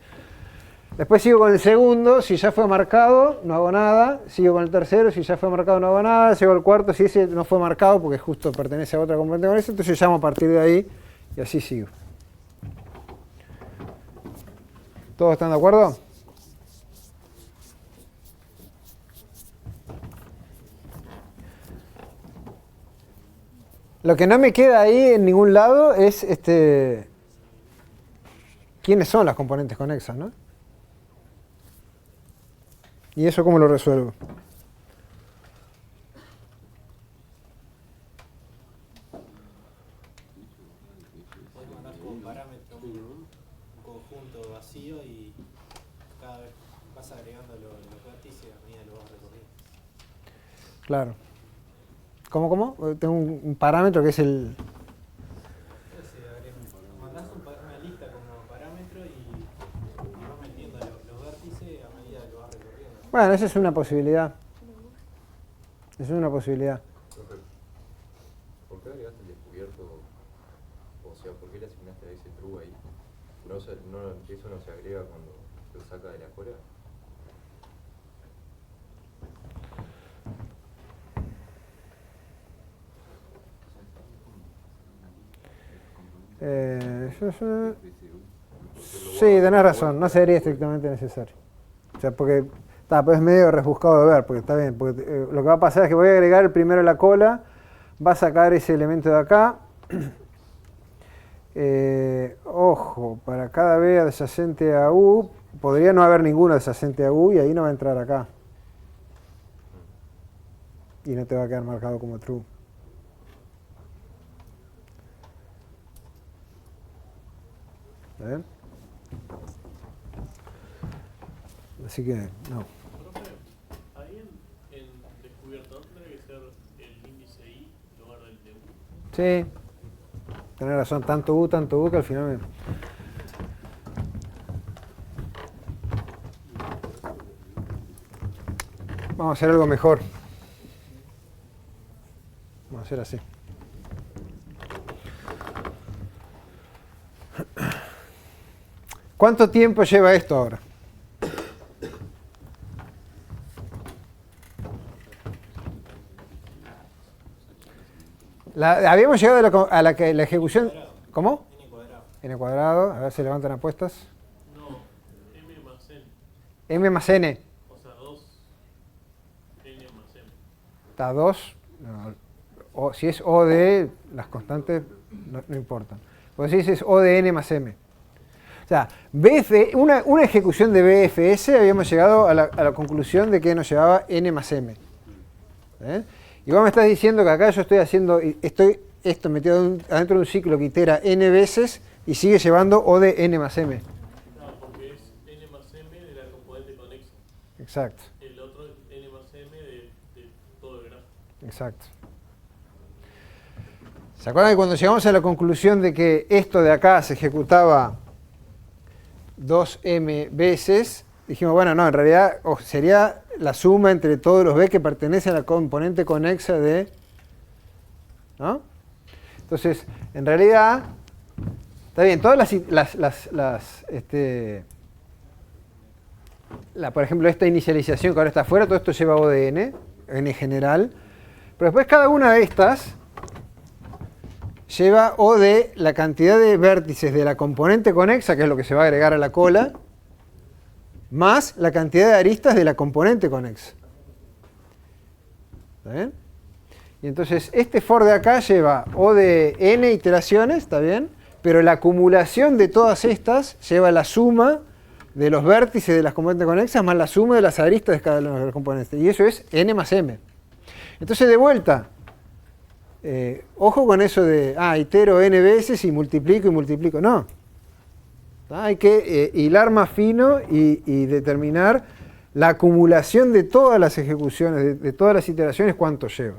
Después sigo con el segundo, si ya fue marcado, no hago nada. Sigo con el tercero, si ya fue marcado, no hago nada. Sigo al cuarto, si ese no fue marcado porque justo pertenece a otra componente conexa, entonces llamo a partir de ahí y así sigo. ¿Todos están de acuerdo? Lo que no me queda ahí en ningún lado es quiénes son las componentes conexas, ¿no? ¿Y eso cómo lo resuelvo? Puedes mandar como parámetro un conjunto vacío y cada vez vas agregando los vértices a medida que lo vas recorriendo. Claro. ¿Cómo? Tengo un parámetro que es el... Mandás una lista como parámetro y vas metiendo los vértices a medida que lo vas recorriendo. Bueno, esa es una posibilidad. Esa es una posibilidad. ¿Por qué agregaste el descubierto? O sea, ¿por qué le asignaste a ese true ahí? ¿Eso no se agrega cuando lo saca de la cola? Sí, tenés razón, no sería estrictamente necesario. O sea, porque pues es medio rebuscado de ver, porque está bien. Porque, lo que va a pasar es que voy a agregar el primero a la cola, va a sacar ese elemento de acá. Ojo, para cada B adyacente a U, podría no haber ninguno adyacente a U y ahí no va a entrar acá. Y no te va a quedar marcado como true. ¿Ven? Así que, no. Profe, ahí en descubierto, ¿dónde tendría que Sí, tenés razón, tanto U que al final me... Vamos a hacer algo mejor. Vamos a hacer así. ¿Cuánto tiempo lleva esto ahora? Habíamos llegado a la ejecución... ¿Cómo? N cuadrado. N cuadrado. A ver si levantan apuestas. No, M más N. M más N. O sea, 2 N más M. Está 2. No, si es O de las constantes, no importan. Pues si es O de N más M. O sea, una ejecución de BFS habíamos llegado a la conclusión de que nos llevaba N más M. Y vos me estás diciendo que acá yo estoy esto metido adentro de un ciclo que itera N veces y sigue llevando O de N más M. Claro, porque es N más M de la componente conexa. Exacto. El otro es N más M de todo el grafo. Exacto. ¿Se acuerdan que cuando llegamos a la conclusión de que esto de acá se ejecutaba 2m veces, dijimos, bueno, no, en realidad sería la suma entre todos los b que pertenecen a la componente conexa de... ¿no? Entonces, en realidad, está bien, todas por ejemplo, esta inicialización que ahora está afuera, todo esto lleva O de n, n general, pero después cada una de estas lleva O de la cantidad de vértices de la componente conexa, que es lo que se va a agregar a la cola, más la cantidad de aristas de la componente conexa. ¿Está bien? Y entonces este for de acá lleva O de n iteraciones, ¿está bien? Pero la acumulación de todas estas lleva la suma de los vértices de las componentes conexas más la suma de las aristas de cada una de las componentes. Y eso es n más m. Entonces, de vuelta, ojo con eso de, itero n veces y multiplico. No. Hay que hilar más fino y determinar la acumulación de todas las ejecuciones, de todas las iteraciones, cuánto lleva.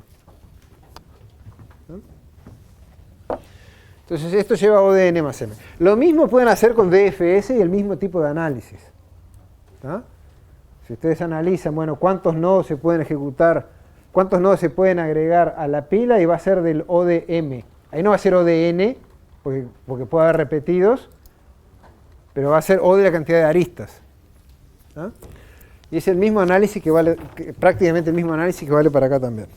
¿No? Entonces, esto lleva O de n más m. Lo mismo pueden hacer con DFS y el mismo tipo de análisis. ¿Tá? Si ustedes analizan, bueno, cuántos nodos se pueden ejecutar, cuántos nodos se pueden agregar a la pila, y va a ser del O de m. Ahí no va a ser O de n, porque puede haber repetidos, pero va a ser O de la cantidad de aristas. ¿Ah? Y es el mismo análisis que vale, prácticamente el mismo análisis que vale para acá también.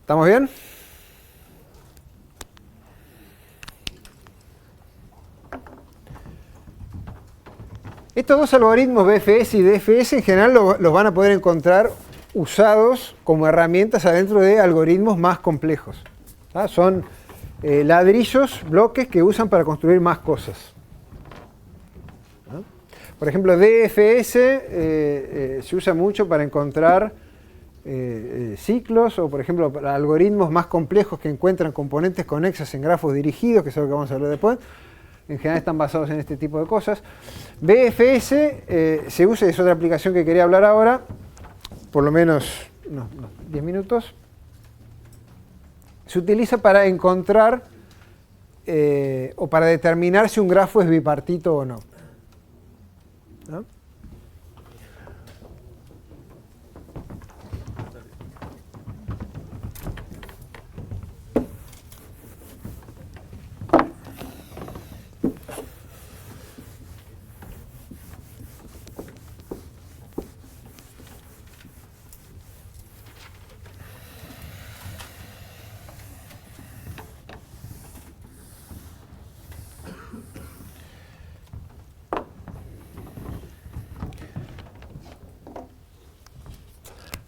¿Estamos bien? Estos dos algoritmos BFS y DFS en general los van a poder encontrar usados como herramientas adentro de algoritmos más complejos. ¿Ah? Son ladrillos, bloques que usan para construir más cosas. ¿Ah? Por ejemplo, DFS se usa mucho para encontrar ciclos, o por ejemplo para algoritmos más complejos que encuentran componentes conexas en grafos dirigidos, que es lo que vamos a hablar después. En general están basados en este tipo de cosas. BFS se usa, es otra aplicación que quería hablar ahora, por lo menos unos 10 minutos. Se utiliza para encontrar o para determinar si un grafo es bipartito o no. ¿No?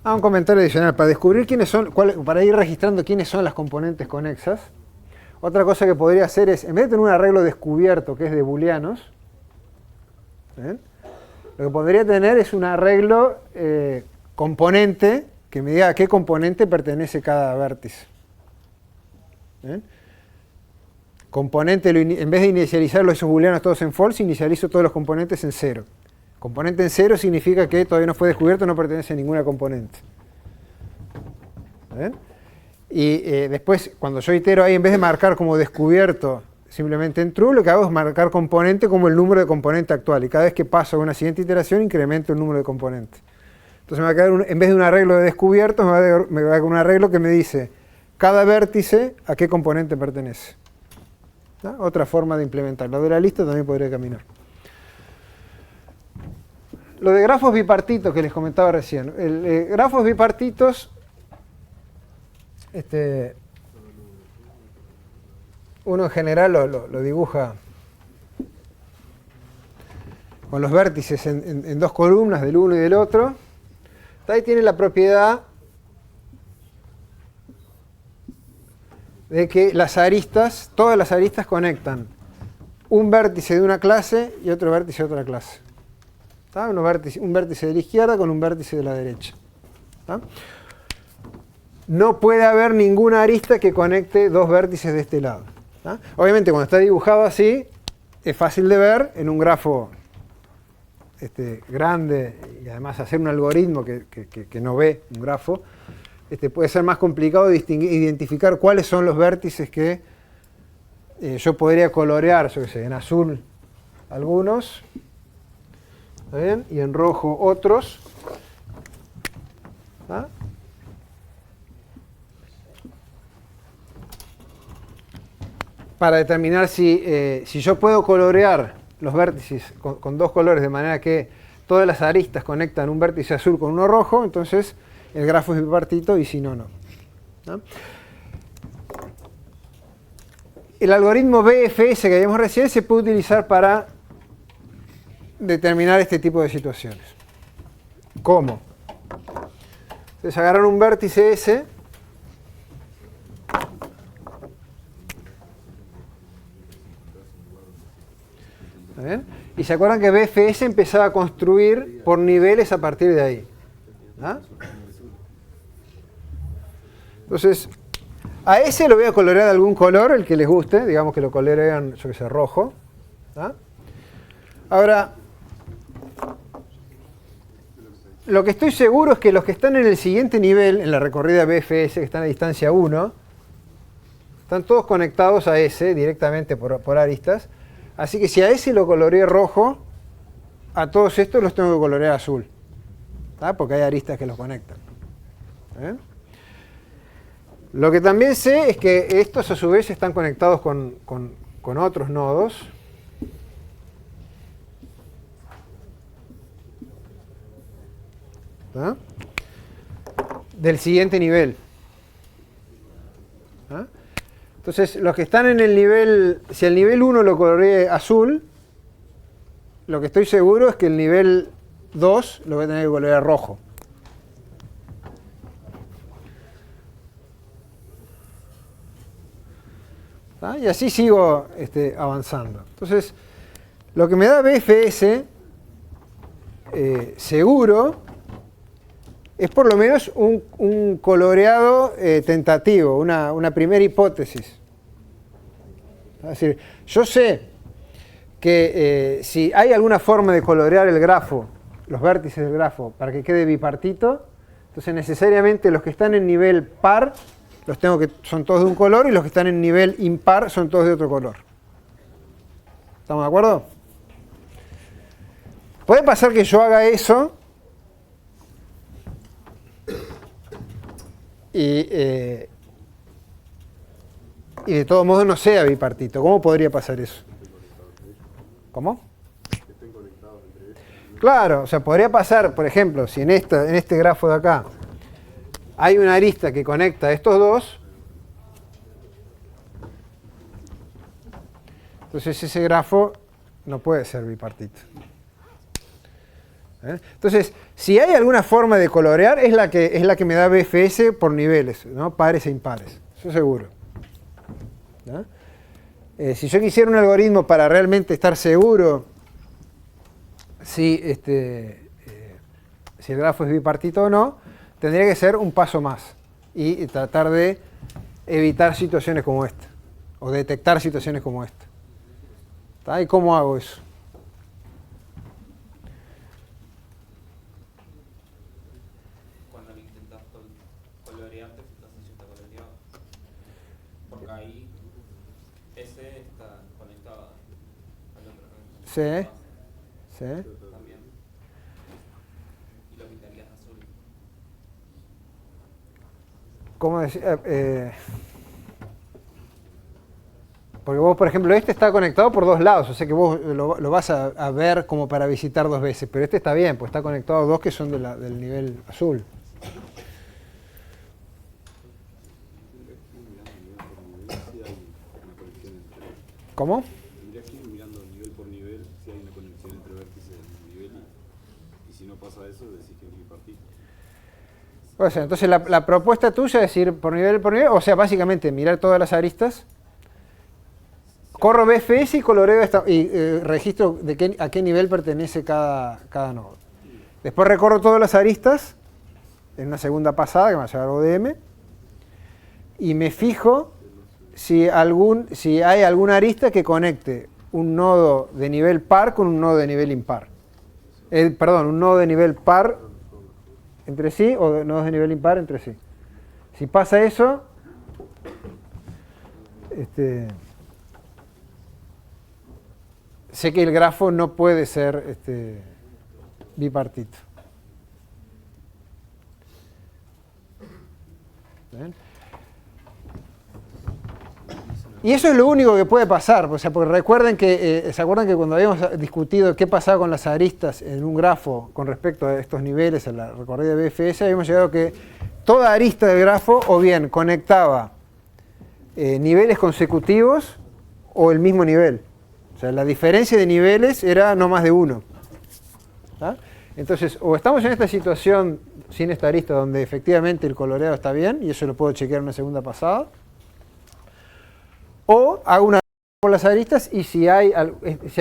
Un comentario adicional. Para descubrir quiénes son, para ir registrando quiénes son las componentes conexas, otra cosa que podría hacer es, en vez de tener un arreglo descubierto que es de booleanos, ¿ven? Lo que podría tener es un arreglo componente que me diga a qué componente pertenece cada vértice. ¿Ven? Componente, en vez de inicializar esos booleanos todos en false, inicializo todos los componentes en 0. Componente en 0 significa que todavía no fue descubierto, no pertenece a ninguna componente. ¿Ven? Y después, cuando yo itero ahí, en vez de marcar como descubierto simplemente en true, lo que hago es marcar componente como el número de componente actual. Y cada vez que paso a una siguiente iteración, incremento el número de componentes. Entonces me va a quedar, en vez de un arreglo de descubiertos, me va a quedar un arreglo que me dice cada vértice a qué componente pertenece. ¿No? Otra forma de implementar. Lo de la lista también podría caminar. Lo de grafos bipartitos que les comentaba recién. Grafos bipartitos, uno en general lo dibuja con los vértices en dos columnas, del uno y del otro. Ahí tiene la propiedad de que las aristas, todas las aristas conectan un vértice de una clase y otro vértice de otra clase. ¿Está? Un vértice de la izquierda con un vértice de la derecha. ¿Está? No puede haber ninguna arista que conecte dos vértices de este lado. ¿Está? Obviamente cuando está dibujado así, es fácil de ver en un grafo grande, y además hacer un algoritmo que no ve un grafo, puede ser más complicado identificar cuáles son los vértices que yo podría colorear, yo qué sé, en azul algunos, ¿está bien? Y en rojo otros. ¿Ah? Para determinar si yo puedo colorear los vértices con dos colores de manera que todas las aristas conectan un vértice azul con uno rojo, entonces el grafo es bipartito y si no, no. ¿No? El algoritmo BFS que vimos recién se puede utilizar para determinar este tipo de situaciones. ¿Cómo? Entonces agarran un vértice S, ¿está bien? Y se acuerdan que BFS empezaba a construir por niveles a partir de ahí. ¿Ah? Entonces, a ese lo voy a colorear de algún color, el que les guste, digamos que lo colorean, yo que sé, rojo. ¿Ah? Ahora, lo que estoy seguro es que los que están en el siguiente nivel, en la recorrida BFS, que están a distancia 1, están todos conectados a ese directamente por aristas. Así que si a ese lo coloreé rojo, a todos estos los tengo que colorear azul. ¿Tá? Porque hay aristas que los conectan. ¿Eh? Lo que también sé es que estos a su vez están conectados con otros nodos. ¿Tá? Del siguiente nivel. ¿Ah? Entonces, los que están en el nivel, si el nivel 1 lo coloreé azul, lo que estoy seguro es que el nivel 2 lo voy a tener que colorear rojo. ¿Ah? Y así sigo avanzando. Entonces, lo que me da BFS seguro es por lo menos un coloreado tentativo, una primera hipótesis. Es decir, yo sé que si hay alguna forma de colorear el grafo, los vértices del grafo, para que quede bipartito, entonces necesariamente los que están en nivel par son todos de un color y los que están en nivel impar son todos de otro color. ¿Estamos de acuerdo? Puede pasar que yo haga eso y de todos modos no sea bipartito. ¿Cómo podría pasar eso? ¿Cómo? Claro, o sea, podría pasar, por ejemplo, si en este grafo de acá hay una arista que conecta a estos dos, entonces ese grafo no puede ser bipartito. Entonces, si hay alguna forma de colorear, es la que me da BFS por niveles, ¿no? Pares e impares, eso seguro. ¿No? Si yo quisiera un algoritmo para realmente estar seguro si el grafo es bipartito o no, tendría que ser un paso más y tratar de evitar situaciones como esta, o detectar situaciones como esta. ¿Está? ¿Y cómo hago eso? Cuando lo intentas colorear, te estás ahí ese está conectado al otro. Sí. Sí. También. Y lo pintarías azul. ¿Cómo decir? Porque vos, por ejemplo, este está conectado por dos lados, o sea que vos lo vas a ver como para visitar dos veces, pero este está bien, pues está conectado a dos que son del nivel azul. ¿Cómo? Tendrías que ir mirando nivel por nivel si hay una conexión entre vértices del nivel y si no pasa eso, decís que es bipartito. O sea, entonces la propuesta tuya es ir por nivel, o sea, básicamente mirar todas las aristas, corro BFS y coloreo registro a qué nivel pertenece cada nodo. Después recorro todas las aristas en una segunda pasada, que me va a llevar ODM, y me fijo si hay alguna arista que conecte un nodo de nivel par con un nodo de nivel impar. Perdón, un nodo de nivel par entre sí o nodos de nivel impar entre sí. Si pasa eso, sé que el grafo no puede ser bipartito. ¿Ven? Y eso es lo único que puede pasar, o sea, porque recuerden que, ¿se acuerdan que cuando habíamos discutido qué pasaba con las aristas en un grafo con respecto a estos niveles, en la recorrida de BFS, habíamos llegado a que toda arista del grafo o bien conectaba niveles consecutivos o el mismo nivel. O sea, la diferencia de niveles era no más de uno. ¿Ah? Entonces, o estamos en esta situación sin esta arista donde efectivamente el coloreado está bien, y eso lo puedo chequear en una segunda pasada, o hago una por las aristas y si hay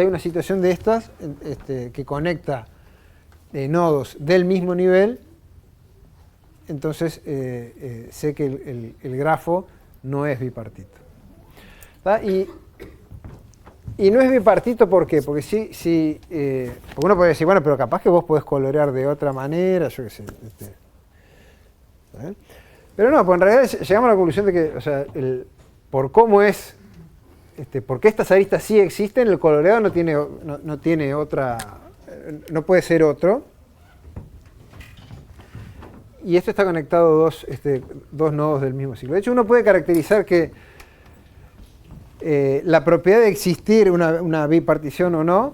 una situación de estas que conecta nodos del mismo nivel, entonces sé que el grafo no es bipartito. ¿Tá? Y no es bipartito, ¿por qué? Porque porque uno puede decir, bueno, pero capaz que vos podés colorear de otra manera, yo qué sé. Pero no, pues en realidad llegamos a la conclusión de que, o sea, por cómo es, porque estas aristas sí existen, el coloreado no tiene otra, no puede ser otro. Y esto está conectado a dos nodos del mismo ciclo. De hecho, uno puede caracterizar que la propiedad de existir una bipartición o no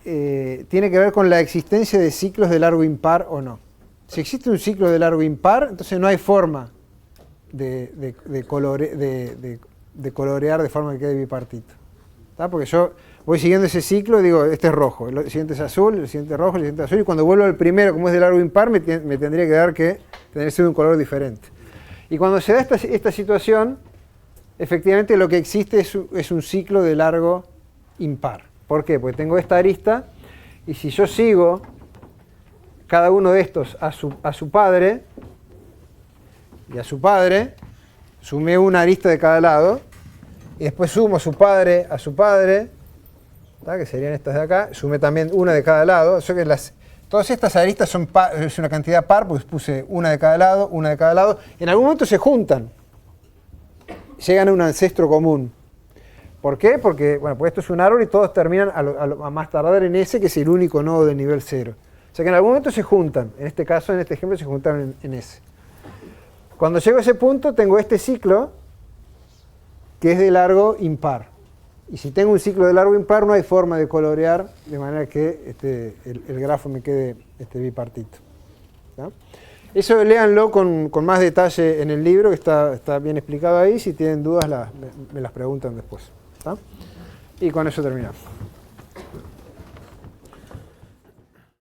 tiene que ver con la existencia de ciclos de largo impar o no. Si existe un ciclo de largo impar, entonces no hay forma de colorear de forma que quede bipartito. ¿Tá? Porque yo voy siguiendo ese ciclo y digo, este es rojo, el siguiente es azul, el siguiente es rojo, el siguiente es azul, y cuando vuelvo al primero, como es de largo impar, me tendría que dar que tendría que ser de un color diferente. Y cuando se da esta situación, efectivamente lo que existe es un ciclo de largo impar. ¿Por qué? Porque tengo esta arista, y si yo sigo cada uno de estos a su padre, y a su padre, sumé una arista de cada lado, y después sumo a su padre, ¿tá? Que serían estas de acá, sumé también una de cada lado. O sea que todas estas aristas es una cantidad par, pues puse una de cada lado, en algún momento se juntan, llegan a un ancestro común. ¿Por qué? Porque, bueno, pues esto es un árbol y todos terminan a más tardar en ese, que es el único nodo de nivel 0. O sea que en algún momento se juntan, en este caso, en este ejemplo, se juntaron en ese. Cuando llego a ese punto, tengo este ciclo, que es de largo impar. Y si tengo un ciclo de largo impar, no hay forma de colorear de manera que el grafo me quede bipartito. ¿Tá? Eso léanlo con más detalle en el libro, que está bien explicado ahí. Si tienen dudas, me las preguntan después. ¿Tá? Y con eso terminamos.